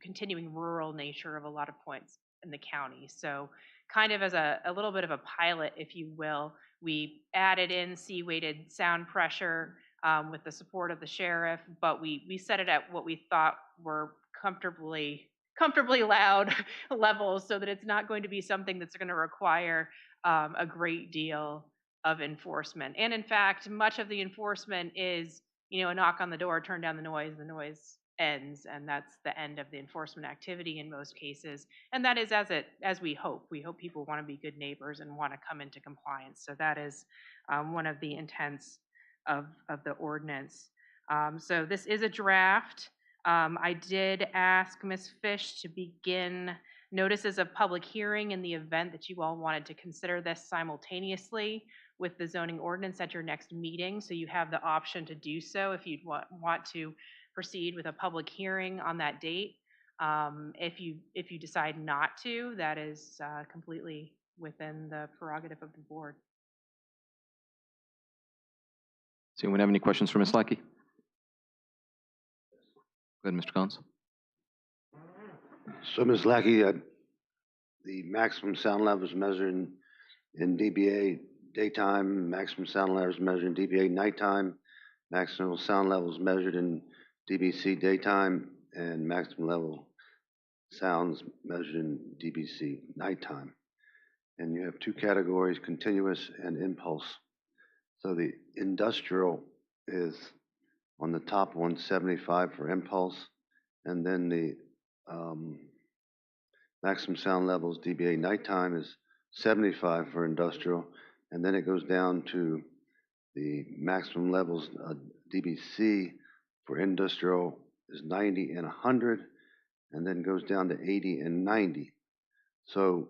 continuing rural nature of a lot of points in the county. So kind of as a little bit of a pilot, if you will, we added in sea-weighted sound pressure with the support of the sheriff, but we set it at what we thought were comfortably loud levels so that it's not going to be something that's going to require a great deal of enforcement. And in fact, much of the enforcement is, a knock on the door, turn down the noise ends, and that's the end of the enforcement activity in most cases. And that is as we hope. We hope people want to be good neighbors and want to come into compliance. So that is one of the intents of the ordinance. So this is a draft. I did ask Ms. Fish to begin notices of public hearing in the event that you all wanted to consider this simultaneously with the zoning ordinance at your next meeting. So you have the option to do so if you'd want to proceed with a public hearing on that date. If you decide not to, that is completely within the prerogative of the board. Does anyone have any questions for Ms. Lackey? Go ahead, Mr. Collins. So, Ms. Lackey, the maximum sound level is measured in dBA daytime, maximum sound level is measured in dBA nighttime, maximum sound level is measured in dBC daytime, and maximum level sounds measured in dBC nighttime. And you have two categories, continuous and impulse. So the industrial is On the top one, 75 for impulse, and then the maximum sound levels dBA nighttime is 75 for industrial, and then it goes down to the maximum levels dBC for industrial is 90 and 100, and then goes down to 80 and 90. So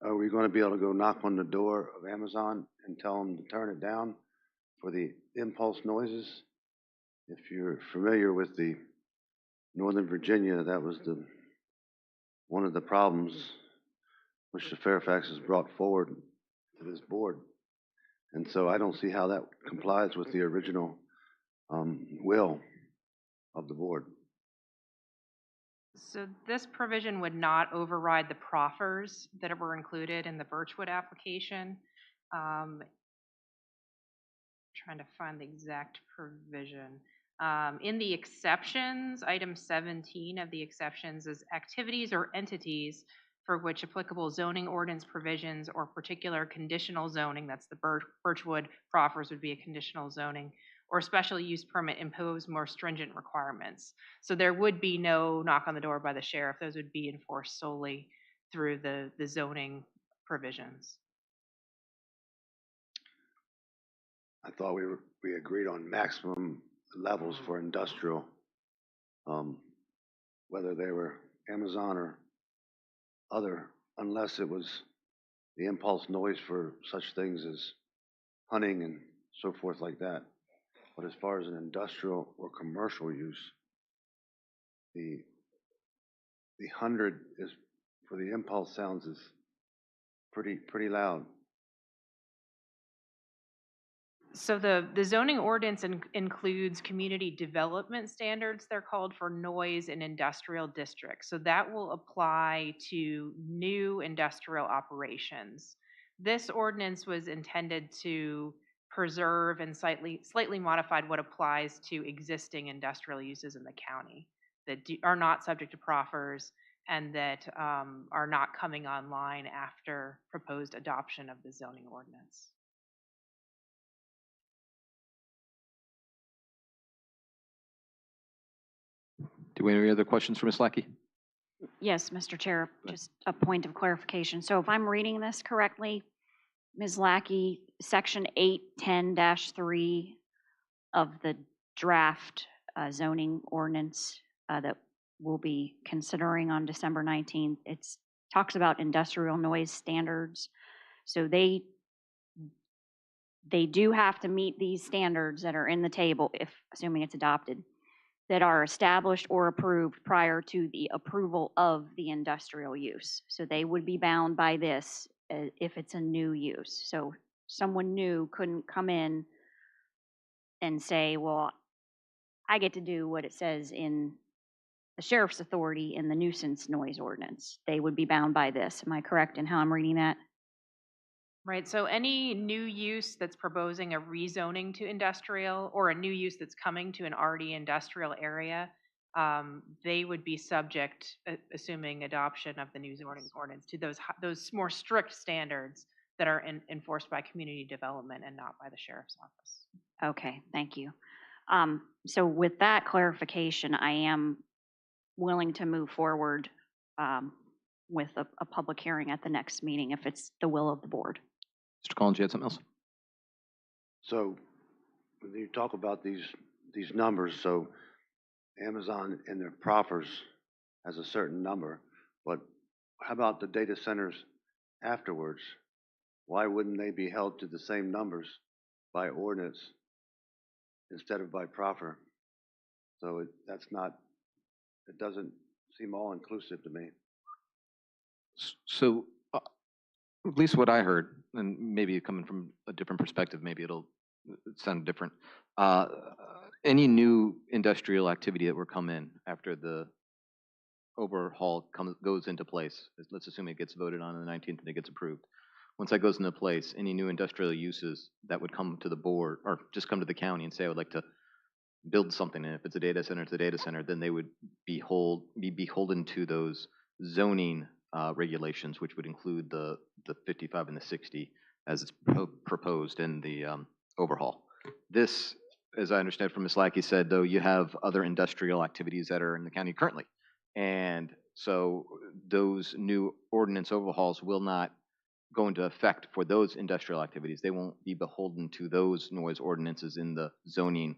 are we going to be able to go knock on the door of Amazon and tell them to turn it down for the impulse noises? If you're familiar with the Northern Virginia, that was one of the problems which the Fairfax has brought forward to this board. And so I don't see how that complies with the original will of the board. So this provision would not override the proffers that were included in the Birchwood application. Trying to find the exact provision. In the exceptions, item 17 of the exceptions is activities or entities for which applicable zoning ordinance provisions or particular conditional zoning, that's the Birchwood proffers would be a conditional zoning, or special use permit impose more stringent requirements. So there would be no knock on the door by the sheriff. Those would be enforced solely through the zoning provisions. I thought we agreed on maximum levels for industrial, whether they were Amazon or other, unless it was the impulse noise for such things as hunting and so forth like that. But as far as an industrial or commercial use, the 100 is for the impulse sounds is pretty loud. So the zoning ordinance includes community development standards, they're called, for noise in industrial districts. So that will apply to new industrial operations. This ordinance was intended to preserve and slightly modified what applies to existing industrial uses in the county that are not subject to proffers and that are not coming online after proposed adoption of the zoning ordinance. Do we have any other questions for Ms. Lackey? Yes, Mr. Chair, just a point of clarification. So if I'm reading this correctly, Ms. Lackey, section 810-3 of the draft zoning ordinance that we'll be considering on December 19th, it talks about industrial noise standards. So they do have to meet these standards that are in the table, if assuming it's adopted, that are established or approved prior to the approval of the industrial use. So they would be bound by this if it's a new use. So someone new couldn't come in and say, well, I get to do what it says in the sheriff's authority in the nuisance noise ordinance. They would be bound by this. Am I correct in how I'm reading that? Right, so any new use that's proposing a rezoning to industrial or a new use that's coming to an already industrial area, they would be subject, assuming adoption of the new zoning ordinance, to those more strict standards that are enforced by community development and not by the sheriff's office. Okay, thank you. So with that clarification, I am willing to move forward with a public hearing at the next meeting if it's the will of the board. Mr. Collins, you had something else? So when you talk about these numbers, so Amazon in their proffers has a certain number, but how about the data centers afterwards? Why wouldn't they be held to the same numbers by ordinance instead of by proffer? So it doesn't seem all inclusive to me. So at least what I heard, and maybe coming from a different perspective, maybe it'll sound different. Any new industrial activity that will come in after the overhaul goes into place, let's assume it gets voted on the 19th and it gets approved. Once that goes into place, any new industrial uses that would come to the board or just come to the county and say, I would like to build something, and if it's a data center, it's a data center, then they would be beholden to those zoning regulations, which would include the 55 and the 60 as it's proposed in the overhaul. This as I understand from Ms. Lackey said, though, you have other industrial activities that are in the county currently. And so those new ordinance overhauls will not go into effect for those industrial activities. They won't be beholden to those noise ordinances in the zoning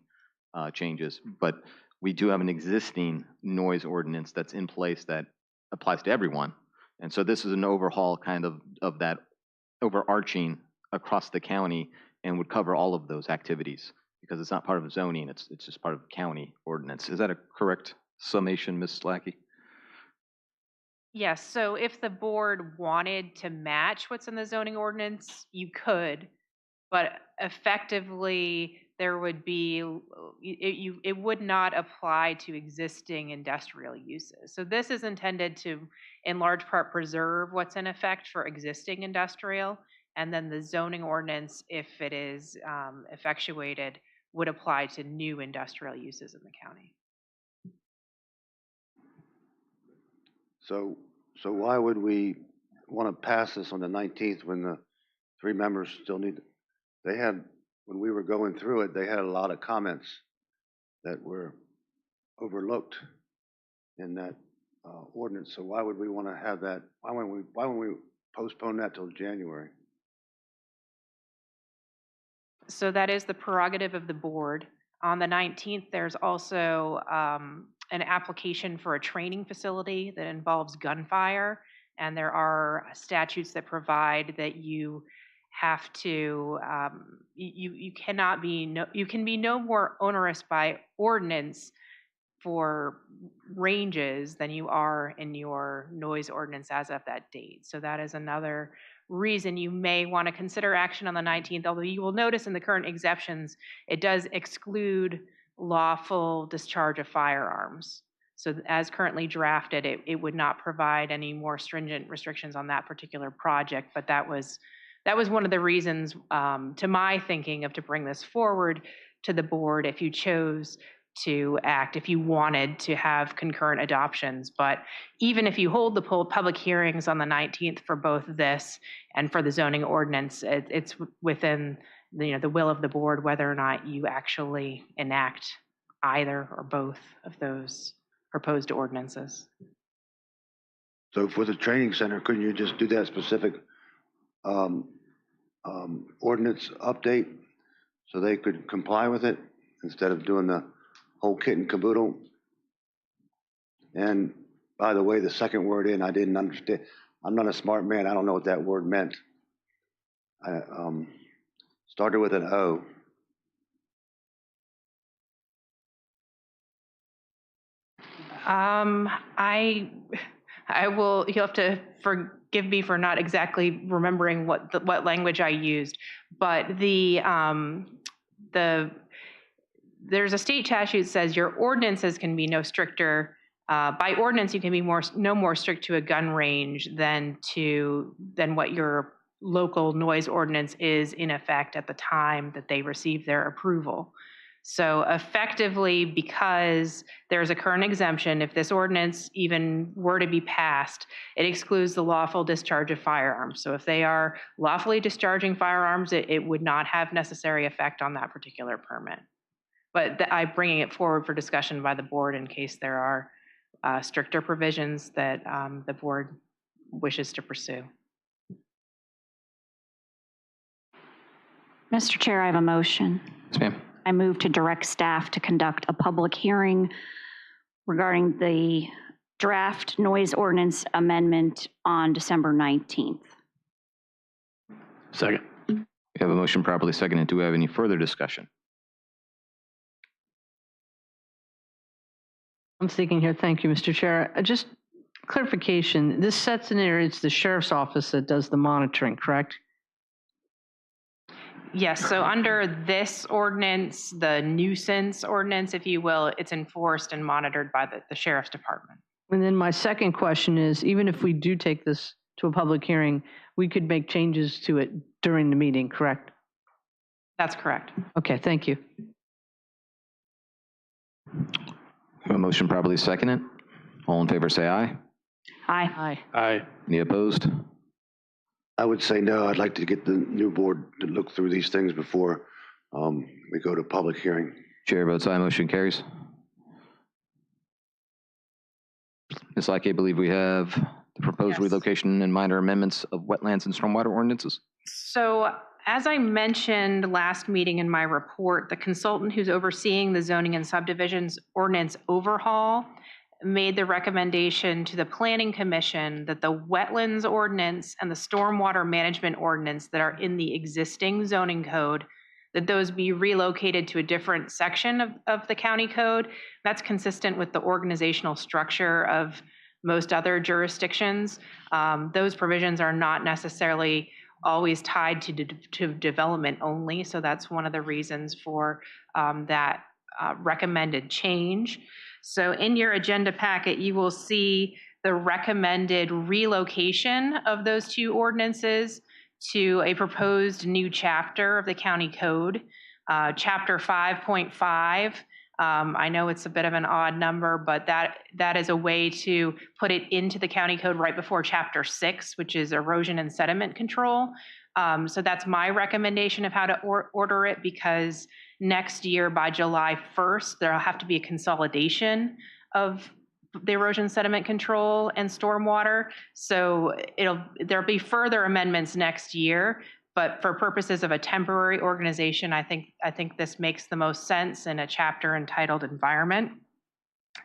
changes. But we do have an existing noise ordinance that's in place that applies to everyone. And so this is an overhaul kind of that overarching across the county and would cover all of those activities because it's not part of zoning, it's just part of county ordinance. Is that a correct summation, Ms. Lackey? Yes, so if the board wanted to match what's in the zoning ordinance, you could, but effectively there would be, it would not apply to existing industrial uses. So this is intended to, in large part, preserve what's in effect for existing industrial, and then the zoning ordinance, if it is effectuated, would apply to new industrial uses in the county. So why would we want to pass this on the 19th when the 3 members still need, they had, when we were going through it, they had a lot of comments that were overlooked in that ordinance. So why would we want to have that? Why wouldn't we postpone that till January? So that is the prerogative of the board. On the 19th, there's also an application for a training facility that involves gunfire, and there are statutes that provide that you have to, you cannot be, you can be no more onerous by ordinance for ranges than you are in your noise ordinance as of that date. So that is another reason you may want to consider action on the 19th, although you will notice in the current exceptions, it does exclude lawful discharge of firearms. So as currently drafted, it would not provide any more stringent restrictions on that particular project, but that was one of the reasons to my thinking of to bring this forward to the board if you chose to act, if you wanted to have concurrent adoptions. But even if you hold the public hearings on the 19th for both this and for the zoning ordinance, it's within the will of the board whether or not you actually enact either or both of those proposed ordinances. So for the training center, couldn't you just do that specific ordinance update so they could comply with it instead of doing the whole kit and caboodle? And by the way, the second word in, I didn't understand. I'm not a smart man. I don't know what that word meant. I started with an O. I will, you'll have to forgive me for not exactly remembering what language I used, but there's a state statute that says your ordinances can be no stricter, by ordinance you can be no more strict to a gun range than what your local noise ordinance is in effect at the time that they receive their approval. So effectively, because there's a current exemption, if this ordinance even were to be passed, it excludes the lawful discharge of firearms. So if they are lawfully discharging firearms, it would not have necessary effect on that particular permit. But I'm bringing it forward for discussion by the board in case there are stricter provisions that the board wishes to pursue. Mr. Chair, I have a motion. Yes, ma'am. I move to direct staff to conduct a public hearing regarding the draft noise ordinance amendment on December 19th. Second. We have a motion properly seconded. Do we have any further discussion? I'm thinking here, thank you, Mr. Chair. Just clarification, this sets in there, it's the sheriff's office that does the monitoring, correct? Yes, so under this ordinance, the nuisance ordinance, if you will, it's enforced and monitored by the sheriff's department. And then my second question is, even if we do take this to a public hearing, we could make changes to it during the meeting, correct? That's correct. Okay, thank you. A motion properly seconded. All in favor say aye. Aye. Aye. Aye. Any opposed? I would say no. I'd like to get the new board to look through these things before we go to public hearing. Chair votes aye, motion carries. Ms. Ike, I believe we have the proposed Yes. relocation and minor amendments of wetlands and stormwater ordinances. So as I mentioned last meeting in my report, the consultant who's overseeing the zoning and subdivisions ordinance overhaul made the recommendation to the Planning Commission that the wetlands ordinance and the stormwater management ordinance that are in the existing zoning code, that those be relocated to a different section of the county code. That's consistent with the organizational structure of most other jurisdictions. Those provisions are not necessarily always tied to development only, so that's one of the reasons for that recommended change. So in your agenda packet, you will see the recommended relocation of those two ordinances to a proposed new chapter of the county code, chapter 5.5. I know it's a bit of an odd number, but that is a way to put it into the county code right before chapter 6, which is erosion and sediment control. So that's my recommendation of how to order it, because next year by July 1st, there'll have to be a consolidation of the erosion sediment control and stormwater. So there'll be further amendments next year, but for purposes of a temporary organization, I think this makes the most sense in a chapter entitled Environment.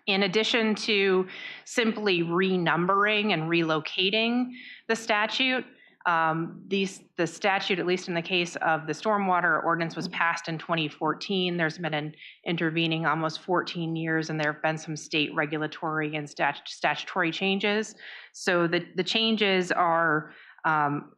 In addition to simply renumbering and relocating the statute, the statute, at least in the case of the stormwater ordinance, was passed in 2014. There's been an intervening almost 14 years, and there have been some state regulatory and statutory changes. So the changes are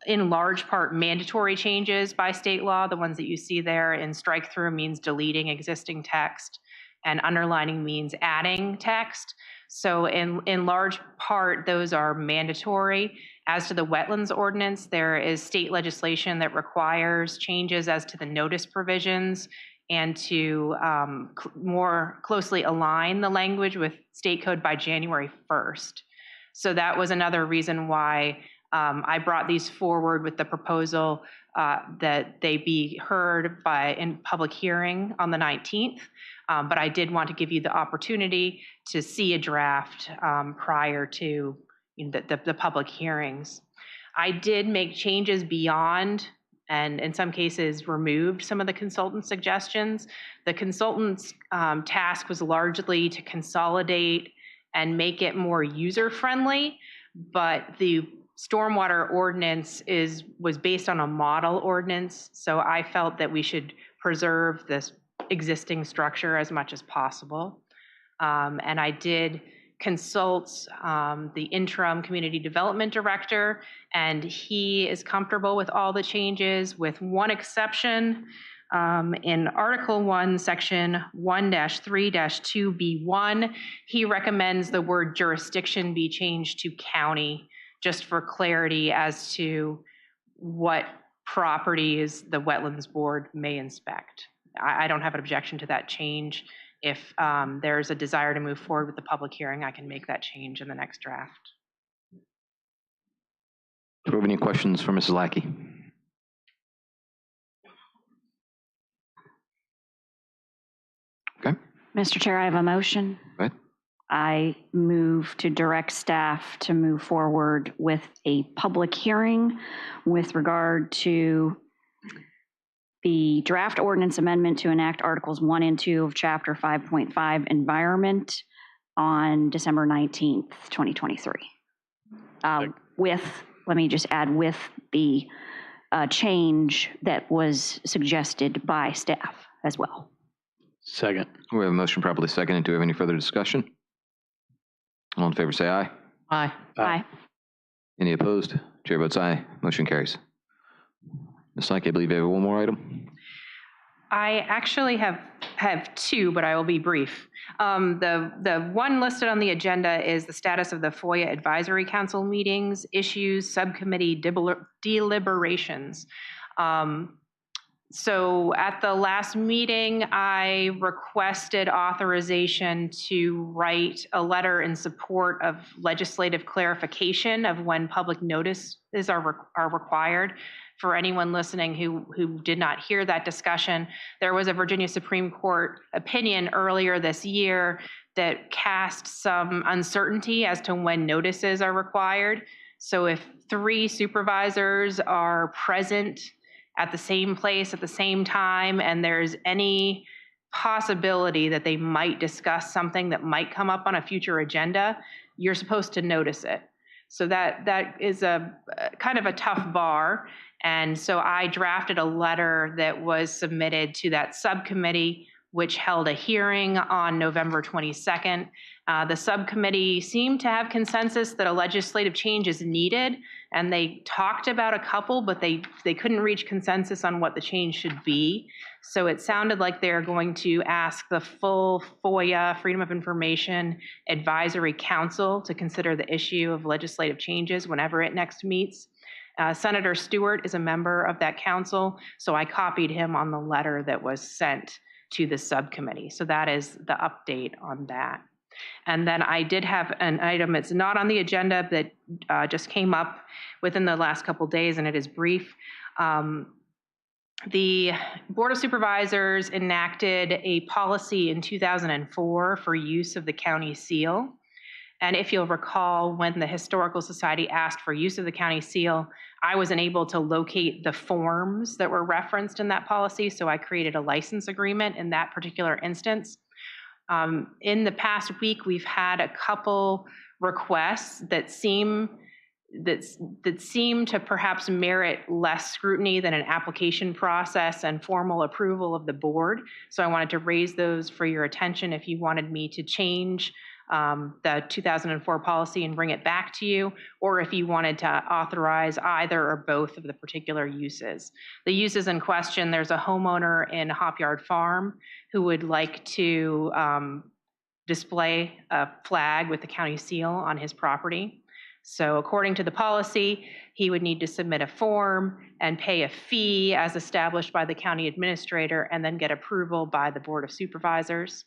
in large part mandatory changes by state law. The ones that you see there in strike through means deleting existing text, and underlining means adding text. So in large part, those are mandatory. As to the wetlands ordinance, there is state legislation that requires changes as to the notice provisions and to more closely align the language with state code by January 1st. So that was another reason why I brought these forward with the proposal that they be heard in public hearing on the 19th. But I did want to give you the opportunity to see a draft prior to the public hearings. I did make changes beyond, and in some cases removed some of the consultant's suggestions. The consultant's task was largely to consolidate and make it more user-friendly, but the stormwater ordinance was based on a model ordinance, so I felt that we should preserve this existing structure as much as possible. And I did consult the interim community development director, and he is comfortable with all the changes, with one exception. In Article 1, Section 1-3-2B1, he recommends the word jurisdiction be changed to county, just for clarity as to what properties the Wetlands Board may inspect. I don't have an objection to that change. If there's a desire to move forward with the public hearing, I can make that change in the next draft. Do we have any questions for Mrs. Lackey? Okay. Mr. Chair, I have a motion. Go ahead. I move to direct staff to move forward with a public hearing with regard to the draft ordinance amendment to enact Articles 1 and 2 of Chapter 5.5 Environment on December 19th, 2023. Let me just add, with the change that was suggested by staff as well. Second. We have a motion properly seconded. Do we have any further discussion? All in favor, say aye. Aye. Aye. Any opposed? Chair votes aye. Motion carries. Ms. Lackey, I believe you have one more item. I actually have two, but I will be brief. The one listed on the agenda is the status of the FOIA Advisory Council meetings, issues, subcommittee deliberations. So at the last meeting, I requested authorization to write a letter in support of legislative clarification of when public notices are required. For anyone listening who did not hear that discussion, there was a Virginia Supreme Court opinion earlier this year that cast some uncertainty as to when notices are required. So if 3 supervisors are present at the same place at the same time, and there's any possibility that they might discuss something that might come up on a future agenda, you're supposed to notice it. So that is a kind of a tough bar. And so I drafted a letter that was submitted to that subcommittee, which held a hearing on November 22nd. The subcommittee seemed to have consensus that a legislative change is needed, and they talked about a couple, but they couldn't reach consensus on what the change should be. So it sounded like they're going to ask the full FOIA, Freedom of Information Advisory Council, to consider the issue of legislative changes whenever it next meets. Senator Stewart is a member of that council, so I copied him on the letter that was sent to the subcommittee. So that is the update on that. And then I did have an item, it's not on the agenda, that just came up within the last couple days, and it is brief. The Board of Supervisors enacted a policy in 2004 for use of the county seal. And if you'll recall, when the Historical Society asked for use of the county seal, I wasn't able to locate the forms that were referenced in that policy, so I created a license agreement in that particular instance. In the past week, we've had a couple requests that seem to perhaps merit less scrutiny than an application process and formal approval of the board. So I wanted to raise those for your attention if you wanted me to change the 2004 policy and bring it back to you, or if you wanted to authorize either or both of the particular uses. The uses in question, there's a homeowner in Hopyard Farm who would like to display a flag with the county seal on his property. So according to the policy, he would need to submit a form and pay a fee as established by the county administrator, and then get approval by the Board of Supervisors.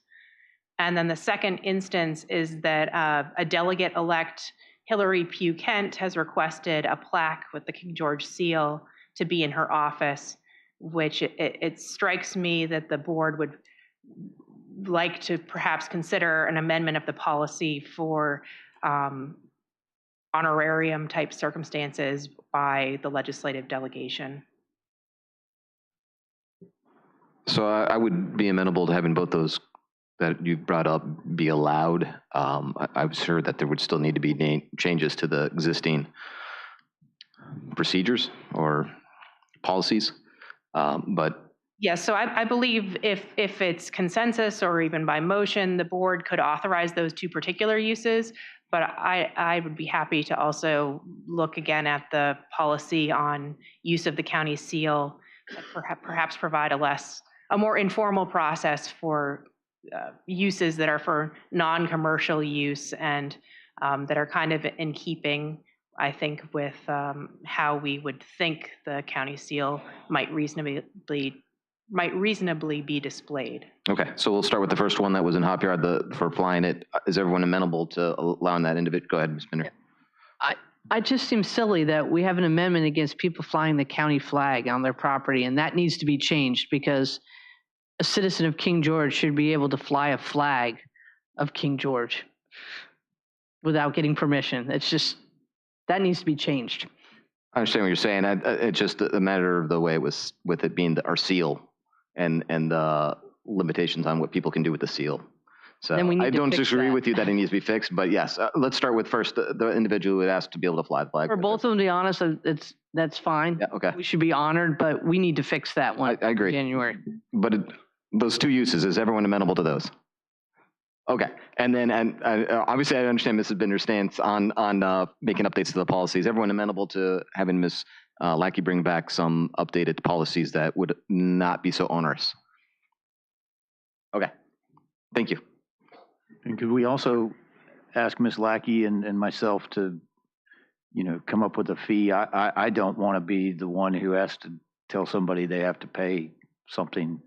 And then the second instance is that a delegate-elect, Hillary Pugh Kent, has requested a plaque with the King George seal to be in her office, which it strikes me that the board would like to perhaps consider an amendment of the policy for honorarium type circumstances by the legislative delegation. So I would be amenable to having both those that you brought up be allowed. I was sure that there would still need to be changes to the existing procedures or policies, but Yes, so I believe if it's consensus or even by motion, the board could authorize those 2 particular uses, but I would be happy to also look again at the policy on use of the county seal, perhaps provide a more informal process for uses that are for non-commercial use and that are kind of in keeping, I think, with how we would think the county seal might reasonably be displayed. okay. So we'll start with the first one that was in Hopyard for flying it. Is everyone amenable to allowing that individual? Go ahead, Ms. Binder. It just seems silly that we have an amendment against people flying the county flag on their property, and that needs to be changed because a citizen of King George should be able to fly a flag of King George without getting permission. It's just, that needs to be changed. I understand what you're saying. It's just a matter of the way it was with it being our seal and the limitations on what people can do with the seal. So I don't disagree with you that it needs to be fixed, but yes, let's start with first the individual who asked to be able to fly the flag. For both of them, to be honest, that's fine. Yeah, okay. We should be honored, but we need to fix that one. I agree. January. But those 2 uses, is everyone amenable to those? Okay, and then obviously I understand Mrs. Binder's stance on making updates to the policies. Everyone amenable to having Ms. Lackey bring back some updated policies that would not be so onerous? Okay, thank you. And could we also ask Ms. Lackey and myself to, come up with a fee? I don't want to be the one who has to tell somebody they have to pay something,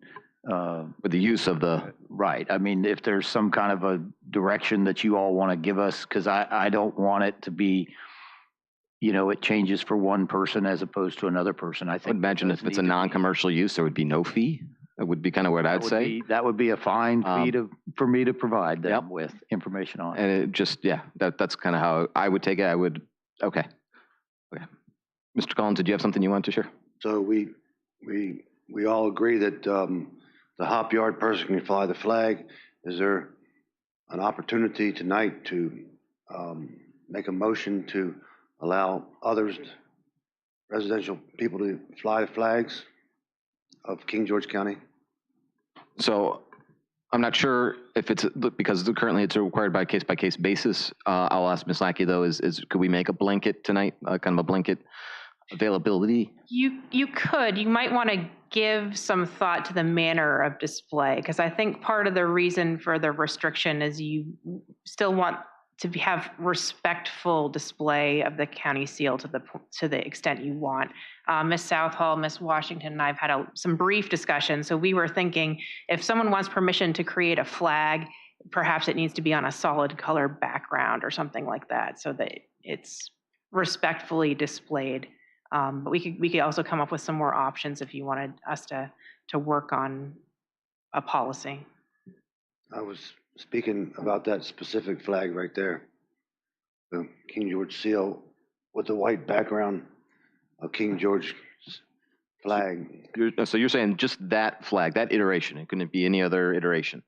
With the use of the, right. I mean, if there's some kind of a direction that you all want to give us, because I don't want it to be, it changes for one person as opposed to another person. I I would think. imagine if it's a non-commercial use, there would be no fee. That would be kind of what I'd say. That would be a fine fee for me to provide them Yep. with information on. And it just, yeah, that's kind of how I would take it. Okay. Mr. Collins, did you have something you wanted to share? So we all agree that the hop yard person can fly the flag. Is there an opportunity tonight to make a motion to allow others, residential people, to fly the flags of King George County? So I'm not sure if it's, because currently it's required by case-by-case basis. I'll ask Ms. Lackey, though, could we make a blanket tonight, kind of a blanket availability? You could. You might want to give some thought to the manner of display, because I think part of the reason for the restriction is you still want to have respectful display of the county seal to the extent you want. Ms. Southall, Ms. Washington, and I've had some brief discussions. So we were thinking, if someone wants permission to create a flag, perhaps it needs to be on a solid color background or something like that, so that it's respectfully displayed. But we could also come up with some more options if you wanted us to work on a policy. I was speaking about that specific flag right there, the King George seal with the white background of King George's flag. So you're saying just that flag, that iteration, it couldn't be any other iteration?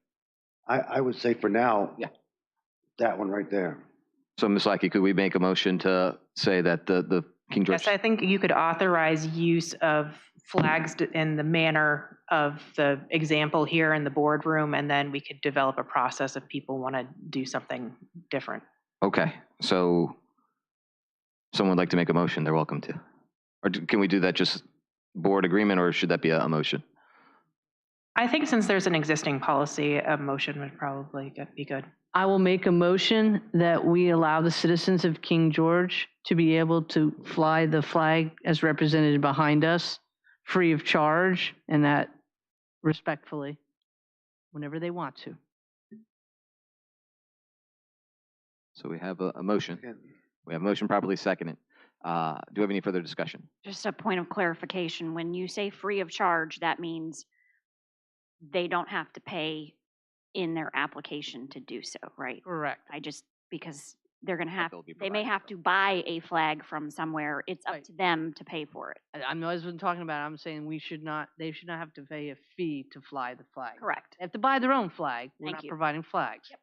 I would say for now, yeah, that one right there. So Ms. Lackey, could we make a motion to say that the King George? Yes, I think you could authorize use of flags in the manner of the example here in the boardroom, and then we could develop a process if people want to do something different. Okay, so someone would like to make a motion, they're welcome to. Or can we do that just board agreement, or should that be a motion? I think since there's an existing policy, a motion would probably be good. I will make a motion that we allow the citizens of King George to be able to fly the flag as represented behind us, free of charge, and that respectfully, whenever they want to. So we have a motion. We have a motion properly seconded. Do we have any further discussion? Just a point of clarification, when you say free of charge, that means they don't have to pay in their application to do so, right? Correct. Because they're gonna have, they'll be they may provided, have to buy a flag from somewhere, it's up Right. to them to pay for it. I'm not even talking about it. I'm saying they should not have to pay a fee to fly the flag. Correct. They have to buy their own flag. We're Thank not you. providing flags. Yep.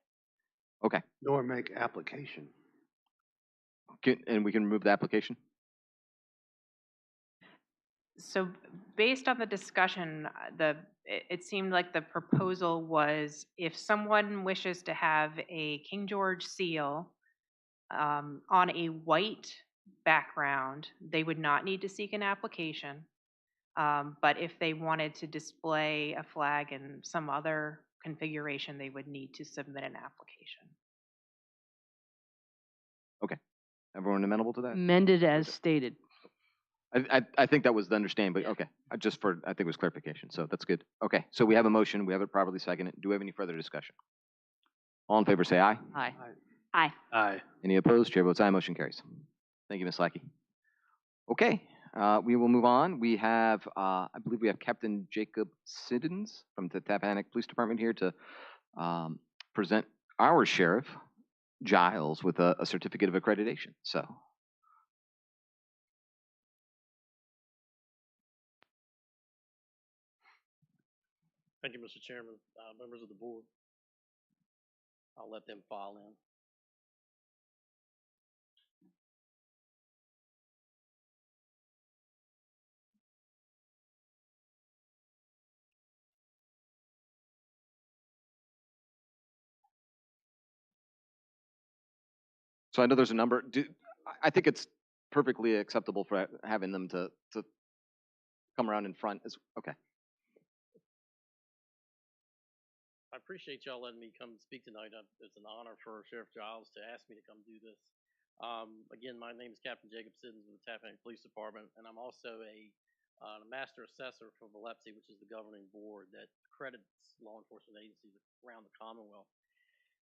Okay, Nor make application. and we can remove the application? So based on the discussion, it seemed like the proposal was if someone wishes to have a King George seal on a white background, they would not need to seek an application. But if they wanted to display a flag in some other configuration, they would need to submit an application. Okay, everyone amenable to that? Amended as stated. I think that was the understanding, but okay, I think it was clarification, so that's good. Okay, so we have a motion, we have it properly seconded. Do we have any further discussion? All in favor say aye. Aye. Aye. Aye. Any opposed? Chair votes aye, motion carries. Thank you, Ms. Lackey. Okay, we will move on. We have, I believe we have Captain Jacob Siddons from the Tappahannock Police Department here to present our sheriff, Giles, with a certificate of accreditation, so. Thank you, Mr. Chairman, members of the board. I'll let them file in. So I know there's a number. I think it's perfectly acceptable for having them to come around in front. Okay. I appreciate y'all letting me come speak tonight. It's an honor for Sheriff Giles to ask me to come do this. Again, my name is Captain Jacob Siddons with the Tappahannock Police Department, and I'm also a the master assessor for Biloxi, which is the governing board that accredits law enforcement agencies around the Commonwealth.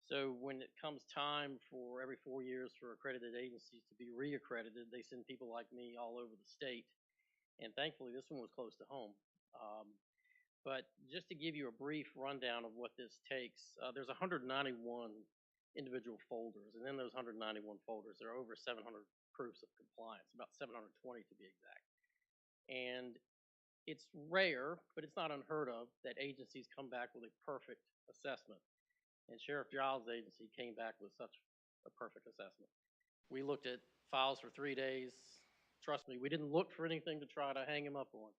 So when it comes time for every 4 years for accredited agencies to be reaccredited, they send people like me all over the state. And thankfully, this one was close to home. But just to give you a brief rundown of what this takes, there's 191 individual folders. And in those 191 folders, there are over 700 proofs of compliance, about 720 to be exact. And it's rare, but it's not unheard of, that agencies come back with a perfect assessment. And Sheriff Giles' agency came back with such a perfect assessment. We looked at files for 3 days. Trust me, we didn't look for anything to try to hang him up on.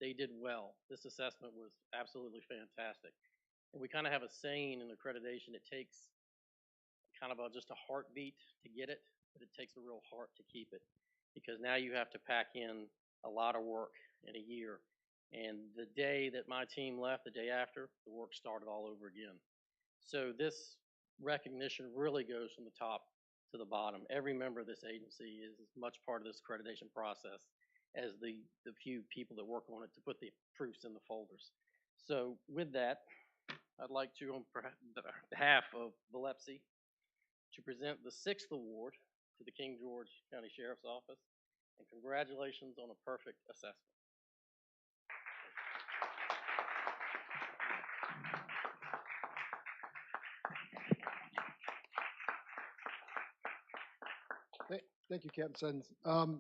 They did well. This assessment was absolutely fantastic. And we kind of have a saying in accreditation, it takes kind of just a heartbeat to get it, but it takes a real heart to keep it. Because now you have to pack in a lot of work in a year. And the day that my team left, the day after, the work started all over again. So this recognition really goes from the top to the bottom. Every member of this agency is as much part of this accreditation process as the few people that work on it to put the proofs in the folders. So with that, I'd like to, on behalf of Biloxi, to present the 6th award to the King George County Sheriff's Office, and congratulations on a perfect assessment. Thank you, Captain Suddens.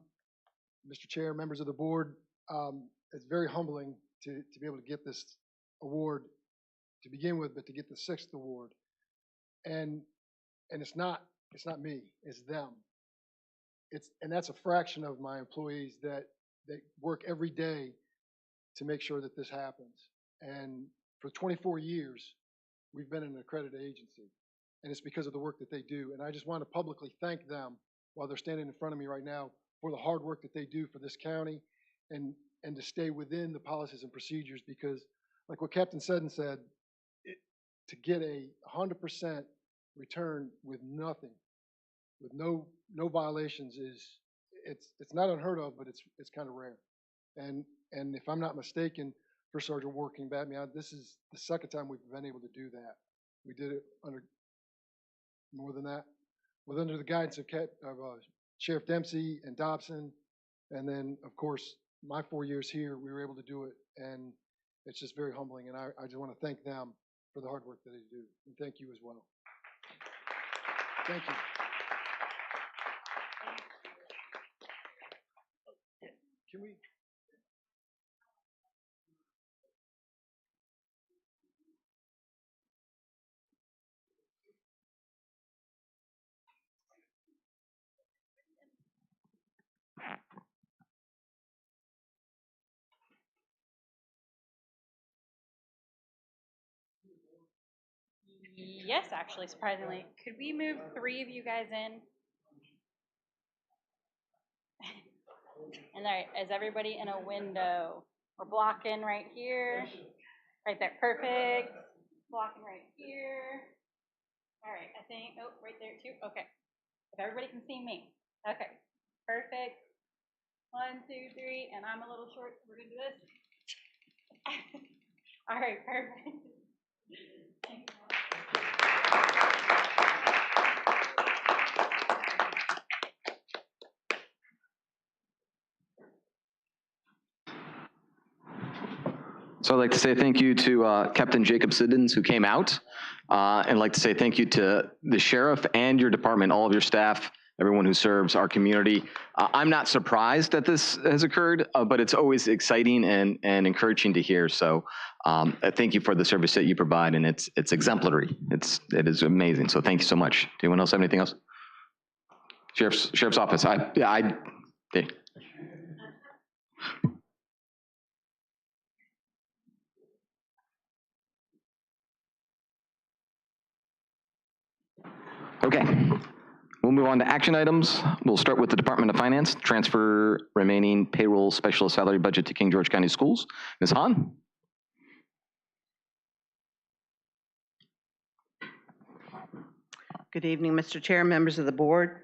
Mr. Chair, members of the board, it's very humbling to be able to get this award to begin with, but to get the 6th award. And it's not me, it's them. And that's a fraction of my employees that work every day to make sure that this happens. And for 24 years, we've been an accredited agency, and it's because of the work that they do. And I just want to publicly thank them while they're standing in front of me right now for the hard work that they do for this county and to stay within the policies and procedures, because like what Captain Seddon said, to get a 100% return with nothing, with no violations it's not unheard of, but it's kind of rare. And if I'm not mistaken, First Sergeant Ward can bat me out, this is the 2nd time we've been able to do that. We did it under more than that, under the guidance of Sheriff Dempsey and Dobson, and then of course my 4 years here, we were able to do it, and it's just very humbling. And I just want to thank them for the hard work that they do, and thank you as well. Thank you. Can we? Yes, actually, surprisingly. Could we move 3 of you guys in? And all right, is everybody in a window? We're blocking right here. Right there, perfect. Blocking right here. All right, I think, oh, right there too. Okay. If everybody can see me. Okay, perfect. 1, 2, 3, and I'm a little short, so we're gonna do this. All right, perfect. Thank you. So I'd like to say thank you to Captain Jacob Siddons, who came out, and I'd like to say thank you to the sheriff and your department, all of your staff, everyone who serves our community. I'm not surprised that this has occurred, but it's always exciting and encouraging to hear. So thank you for the service that you provide, and it's exemplary. It is amazing. So thank you so much. Do anyone else have anything else? Sheriff's Office. Okay, we'll move on to action items. We'll start with the Department of Finance, transfer remaining payroll special salary budget to King George County Schools. Ms. Hahn? Good evening, Mr. Chair, members of the board.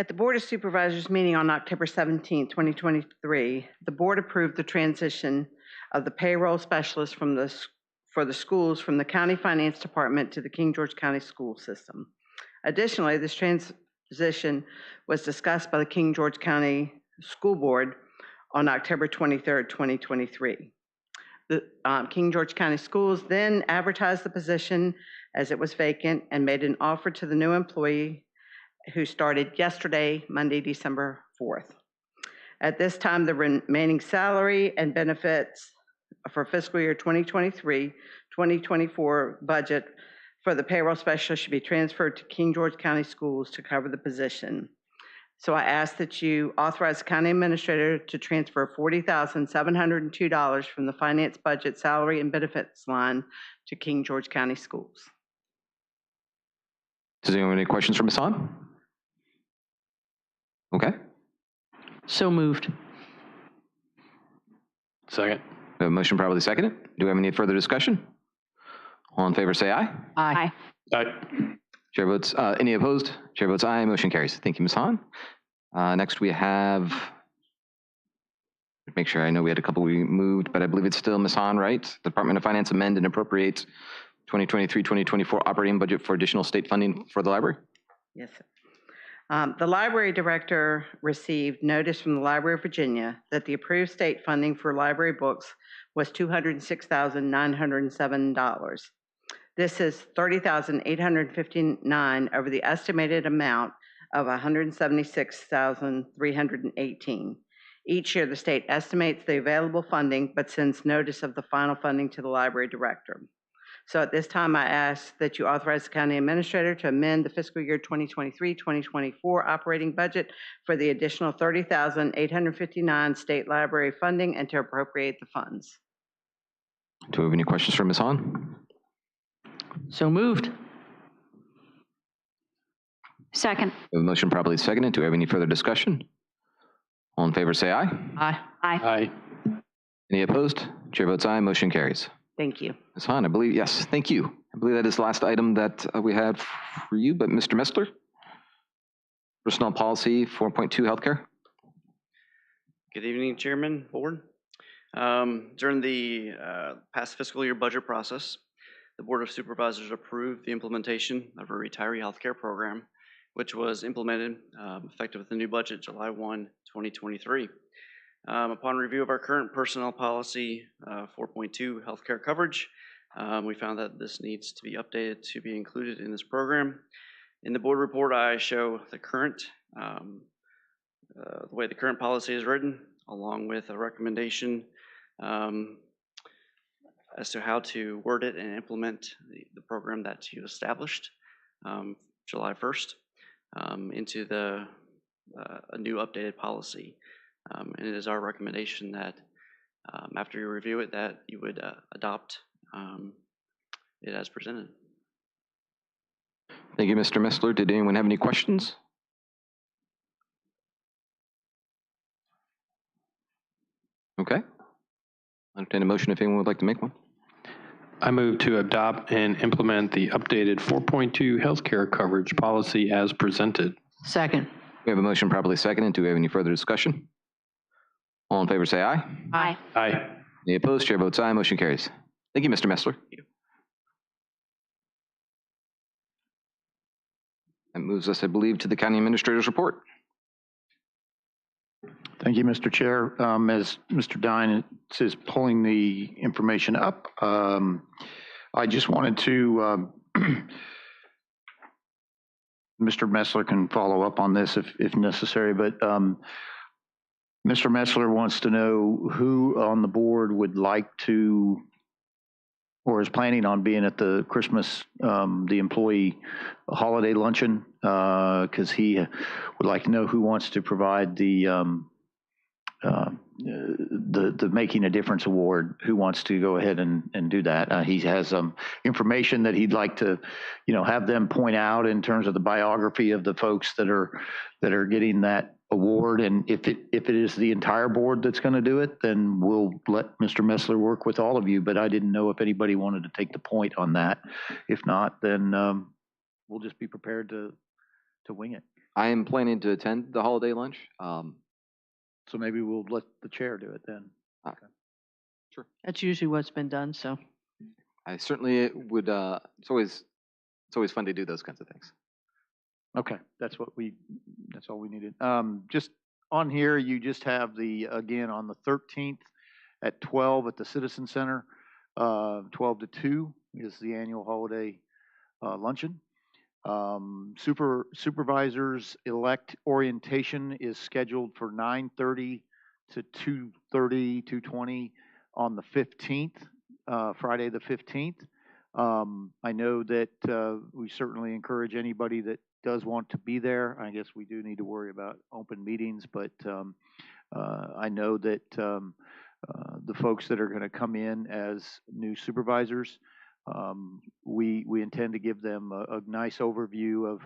At the Board of Supervisors meeting on October 17, 2023, the board approved the transition of the payroll specialist for the schools from the County Finance Department to the King George County School System. Additionally, this transition was discussed by the King George County School Board on October 23, 2023. The King George County Schools then advertised the position as it was vacant and made an offer to the new employee who started yesterday, Monday, December 4th. At this time, the remaining salary and benefits for fiscal year 2023-2024 budget for the payroll specialist should be transferred to King George County Schools to cover the position. So I ask that you authorize the county administrator to transfer $40,702 from the finance budget salary and benefits line to King George County Schools. Does anyone have any questions for Ms. Hahn? Okay. So moved. Second. We have a motion properly seconded. Do we have any further discussion? All in favor say aye. Aye. Aye. Chair votes, any opposed? Chair votes aye, motion carries. Thank you, Ms. Hahn. Next we have, make sure I know we had a couple we moved, but I believe it's still Ms. Hahn, right? Department of Finance amend and appropriate 2023-2024 operating budget for additional state funding for the library. Yes, sir. The library director received notice from the Library of Virginia that the approved state funding for library books was $206,907. This is $30,859 over the estimated amount of $176,318. Each year, the state estimates the available funding, but sends notice of the final funding to the library director. So at this time, I ask that you authorize the county administrator to amend the fiscal year 2023-2024 operating budget for the additional $30,859 state library funding and to appropriate the funds. Do we have any questions for Ms. Hahn? So moved. Second. We have a motion properly seconded. Do we have any further discussion? All in favor say aye. Aye. Aye. Aye. Any opposed? Chair votes aye, motion carries. Thank you. Ms. Hahn, I believe, yes, thank you. I believe that is the last item that we had for you, but Mr. Messler? Personnel Policy 4.2 Healthcare. Good evening, Chairman, Board. During the past fiscal year budget process, the Board of Supervisors approved the implementation of a retiree healthcare program, which was implemented effective with the new budget July 1, 2023. Upon review of our current personnel policy 4.2 healthcare coverage, we found that this needs to be updated to be included in this program. In the board report, I show the current, the way the current policy is written, along with a recommendation as to how to word it and implement the program that you established July 1st into a new updated policy. And it is our recommendation that after you review it, that you would adopt it as presented. Thank you, Mr. Messler. Did anyone have any questions? Okay. I'll entertain a motion if anyone would like to make one. I move to adopt and implement the updated 4.2 healthcare coverage policy as presented. Second. We have a motion properly seconded. Do we have any further discussion? All in favor say aye. Aye. Aye. Any opposed? Chair votes aye. Motion carries. Thank you, Mr. Messler. That moves us, I believe, to the County Administrator's report. Thank you, Mr. Chair. As Mr. Dine is pulling the information up, I just wanted to, Mr. Messler can follow up on this if necessary, but Mr. Messler wants to know who on the board would like to or is planning on being at the Christmas, the employee holiday luncheon, because he would like to know who wants to provide the Making a Difference Award, who wants to go ahead and do that. He has some information that he'd like to, have them point out in terms of the biography of the folks that are getting that award. And if it is the entire board that's going to do it, then we'll let Mr. Messler work with all of you. But I didn't know if anybody wanted to take the point on that. If not, then we'll just be prepared to wing it. I am planning to attend the holiday lunch. So maybe we'll let the chair do it then. That's usually what's been done, so. I certainly would, it's always fun to do those kinds of things. Okay, that's all we needed. Just on here, you just have again, on the 13th at 12 at the Citizen Center, 12 to 2 is the annual holiday luncheon. Supervisors elect orientation is scheduled for 9:30 to 2:30, 2:20 on the 15th, Friday the 15th. I know that we certainly encourage anybody that does want to be there. I guess we do need to worry about open meetings, but I know that the folks that are going to come in as new supervisors, we intend to give them a nice overview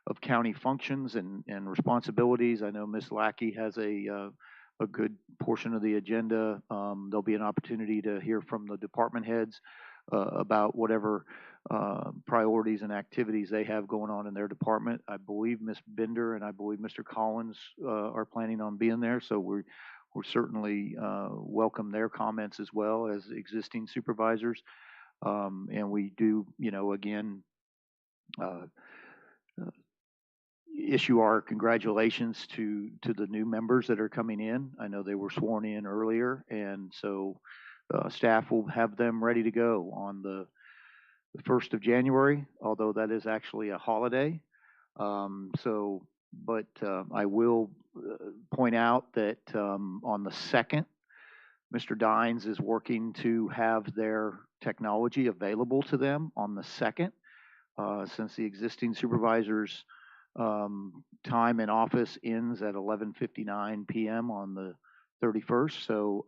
of county functions and responsibilities. I know Ms. Lackey has a good portion of the agenda. There'll be an opportunity to hear from the department heads about whatever priorities and activities they have going on in their department. I believe Ms. Bender and I believe Mr. Collins are planning on being there, so we're certainly welcome their comments as well as existing supervisors. And we do, again, issue our congratulations to the new members that are coming in. I know they were sworn in earlier, and so staff will have them ready to go on the 1st of January, although that is actually a holiday. But I will point out that on the 2nd, Mr. Dines is working to have their technology available to them on the 2nd, since the existing supervisors' time in office ends at 11:59 p.m. on the 31st. So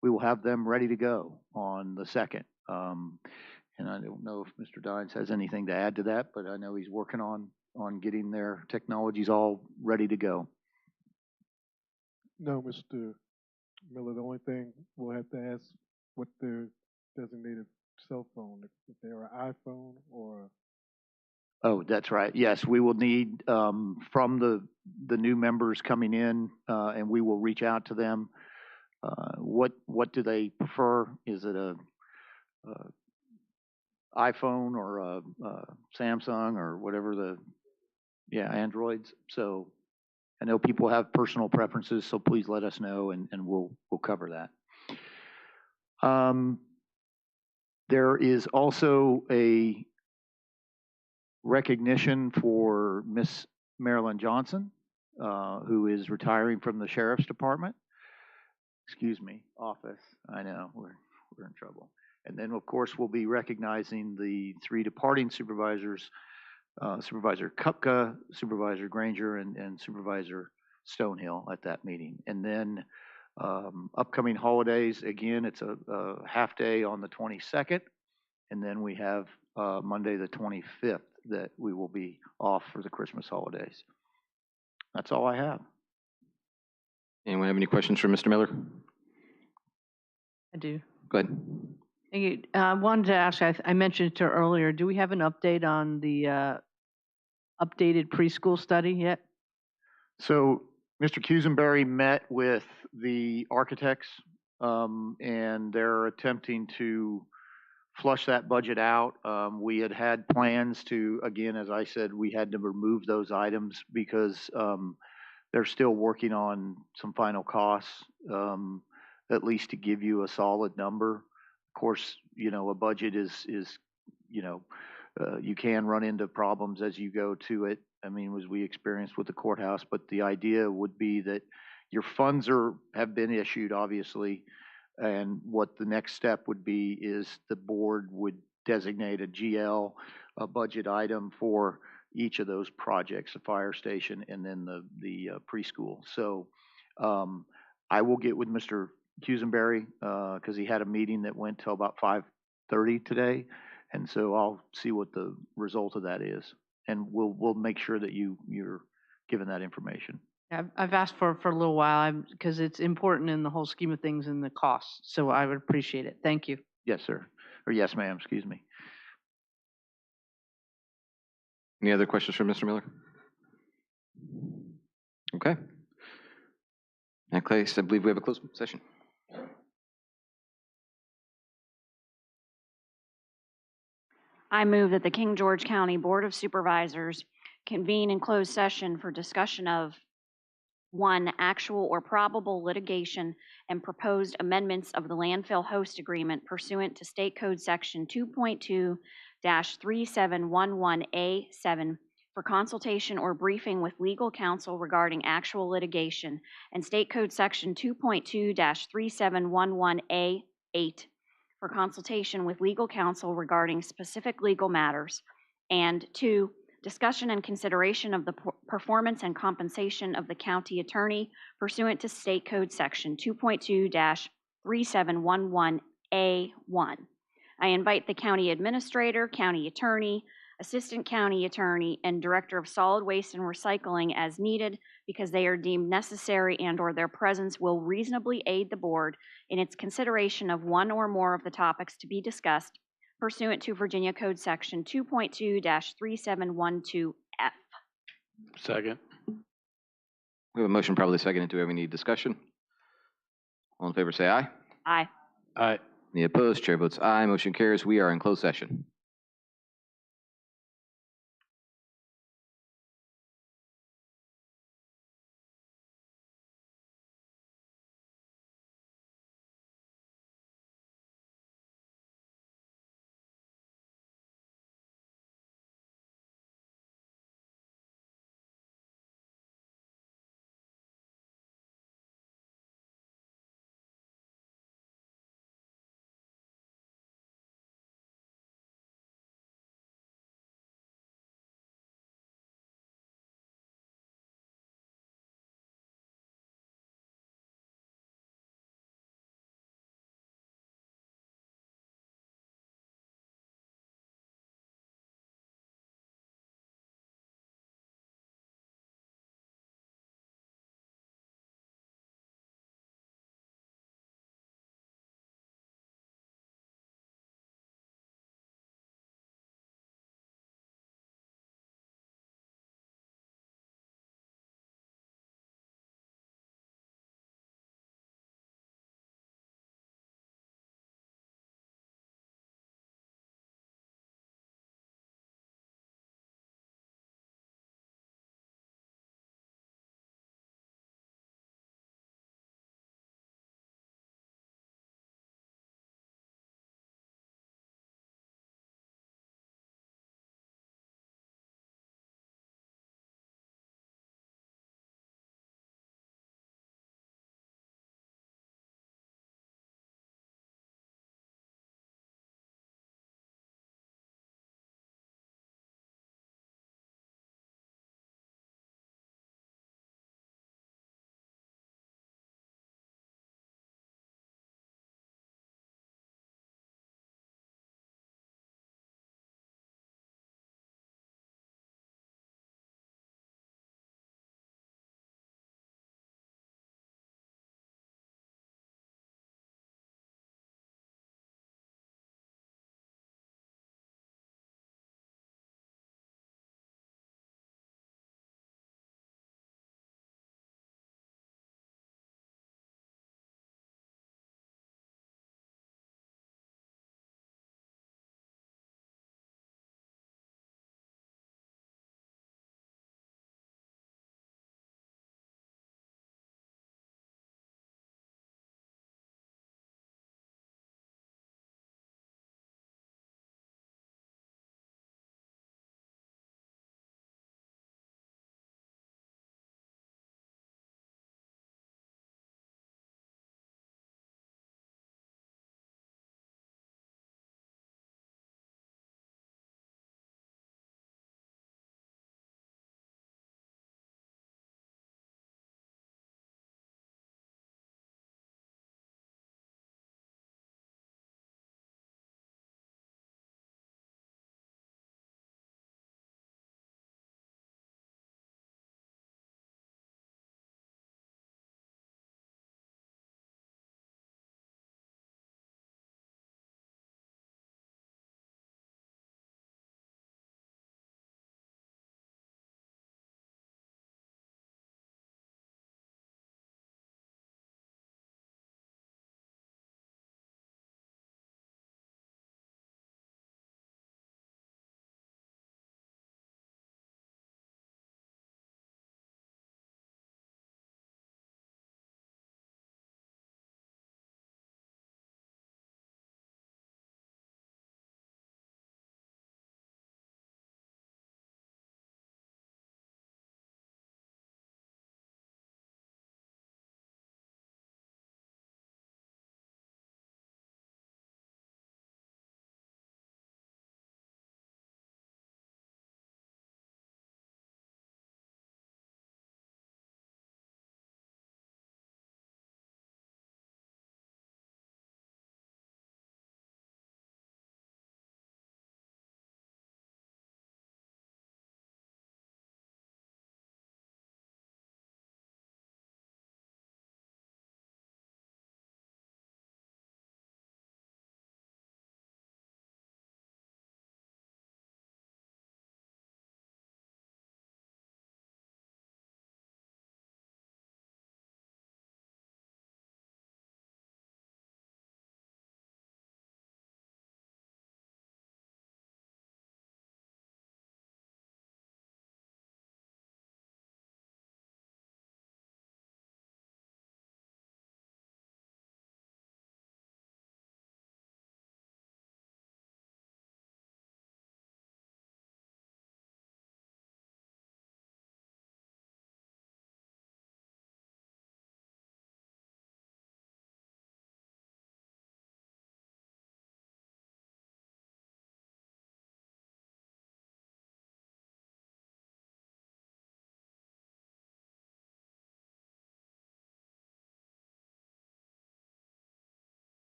we will have them ready to go on the 2nd. And I don't know if Mr. Dines has anything to add to that, but I know he's working on getting their technologies all ready to go. No, Mr. Miller, the only thing we'll have to ask what their designated cell phone, if they're an iPhone or. Oh, that's right. Yes, we will need from the new members coming in, and we will reach out to them. What do they prefer? Is it a iPhone or a Samsung or whatever Androids? So I know people have personal preferences, so please let us know, and we'll cover that. There is also a recognition for Miss Marilyn Johnson, who is retiring from the Sheriff's Department. Excuse me, office. I know, we're in trouble. And then, of course, we'll be recognizing the 3 departing supervisors, Supervisor Kupka, Supervisor Granger, and Supervisor Stonehill at that meeting. And then upcoming holidays, again, it's a half day on the 22nd, and then we have Monday the 25th that we will be off for the Christmas holidays. That's all I have. Anyone have any questions for Mr. Miller? I do. Go ahead. Thank you. I wanted to ask, I mentioned it earlier, do we have an update on the updated preschool study yet? So Mr. Cusenberry met with the architects, and they're attempting to flush that budget out. We had plans to, again, as I said, we had to remove those items because they're still working on some final costs, at least to give you a solid number. Of course, a budget is you can run into problems as you go to it. I mean, as we experienced with the courthouse, but the idea would be that your funds have been issued, obviously, and what the next step would be is the board would designate a GL, a budget item for each of those projects, the fire station and then the preschool. So I will get with Mr. Cusenberry because he had a meeting that went till about 5:30 today, and so I'll see what the result of that is, and we'll make sure that you're given that information. I've asked for a little while because it's important in the whole scheme of things and the costs, so I would appreciate it. Thank you. Yes, sir. Or yes, ma'am, excuse me. Any other questions for Mr. Miller? Okay. In that case, I believe we have a closed session. I move that the King George County Board of Supervisors convene in closed session for discussion of, one, actual or probable litigation and proposed amendments of the landfill host agreement pursuant to State Code Section 2.2-3711A7 for consultation or briefing with legal counsel regarding actual litigation, and State Code Section 2.2-3711A8 for consultation with legal counsel regarding specific legal matters, and two, discussion and consideration of the performance and compensation of the county attorney pursuant to State Code Section 2.2-3711A1. I invite the county administrator, county attorney, assistant county attorney, and director of solid waste and recycling as needed because they are deemed necessary and/or their presence will reasonably aid the board in its consideration of one or more of the topics to be discussed pursuant to Virginia Code Section 2.2-3712F. Second. We have a motion probably seconded. Do we have any discussion? All in favor, say aye. Aye. Aye. Any opposed? Chair votes aye. Motion carries. We are in closed session.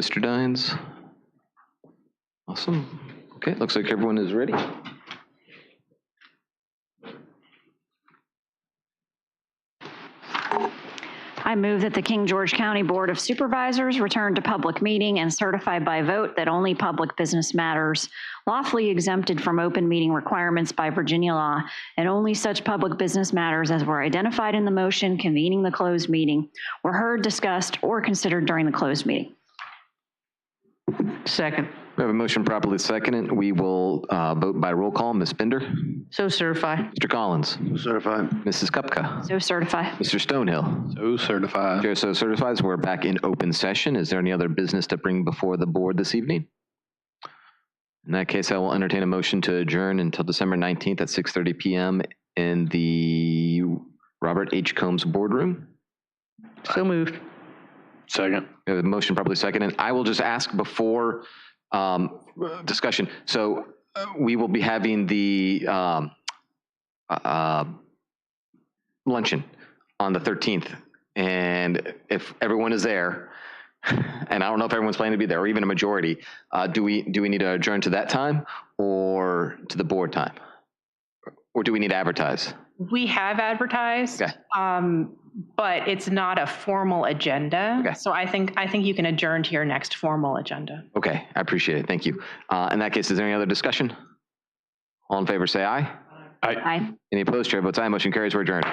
Mr. Dines? Awesome. Okay, looks like everyone is ready. I move that the King George County Board of Supervisors return to public meeting and certify by vote that only public business matters lawfully exempted from open meeting requirements by Virginia law, and only such public business matters as were identified in the motion convening the closed meeting were heard, discussed, or considered during the closed meeting. Second. We have a motion properly seconded. We will vote by roll call. Ms. Bender? So certify. Mr. Collins? Certified. Mrs. Kupka? So certify. Mr. Stonehill? So certified. Chair so certifies. We're back in open session. Is there any other business to bring before the board this evening? In that case, I will entertain a motion to adjourn until December 19th at 6:30 p.m. in the Robert H. Combs boardroom. So moved. Second. We have a motion properly seconded. I will just ask before discussion. So we will be having the luncheon on the 13th. And if everyone is there, and I don't know if everyone's planning to be there or even a majority, do we need to adjourn to that time or to the board time? Or do we need to advertise? We have advertised, Okay. But it's not a formal agenda. Okay. So I think you can adjourn to your next formal agenda. Okay, I appreciate it. Thank you. In that case, is there any other discussion? All in favor, say aye. Aye. Any opposed? Chair votes aye. Motion carries. We're adjourned.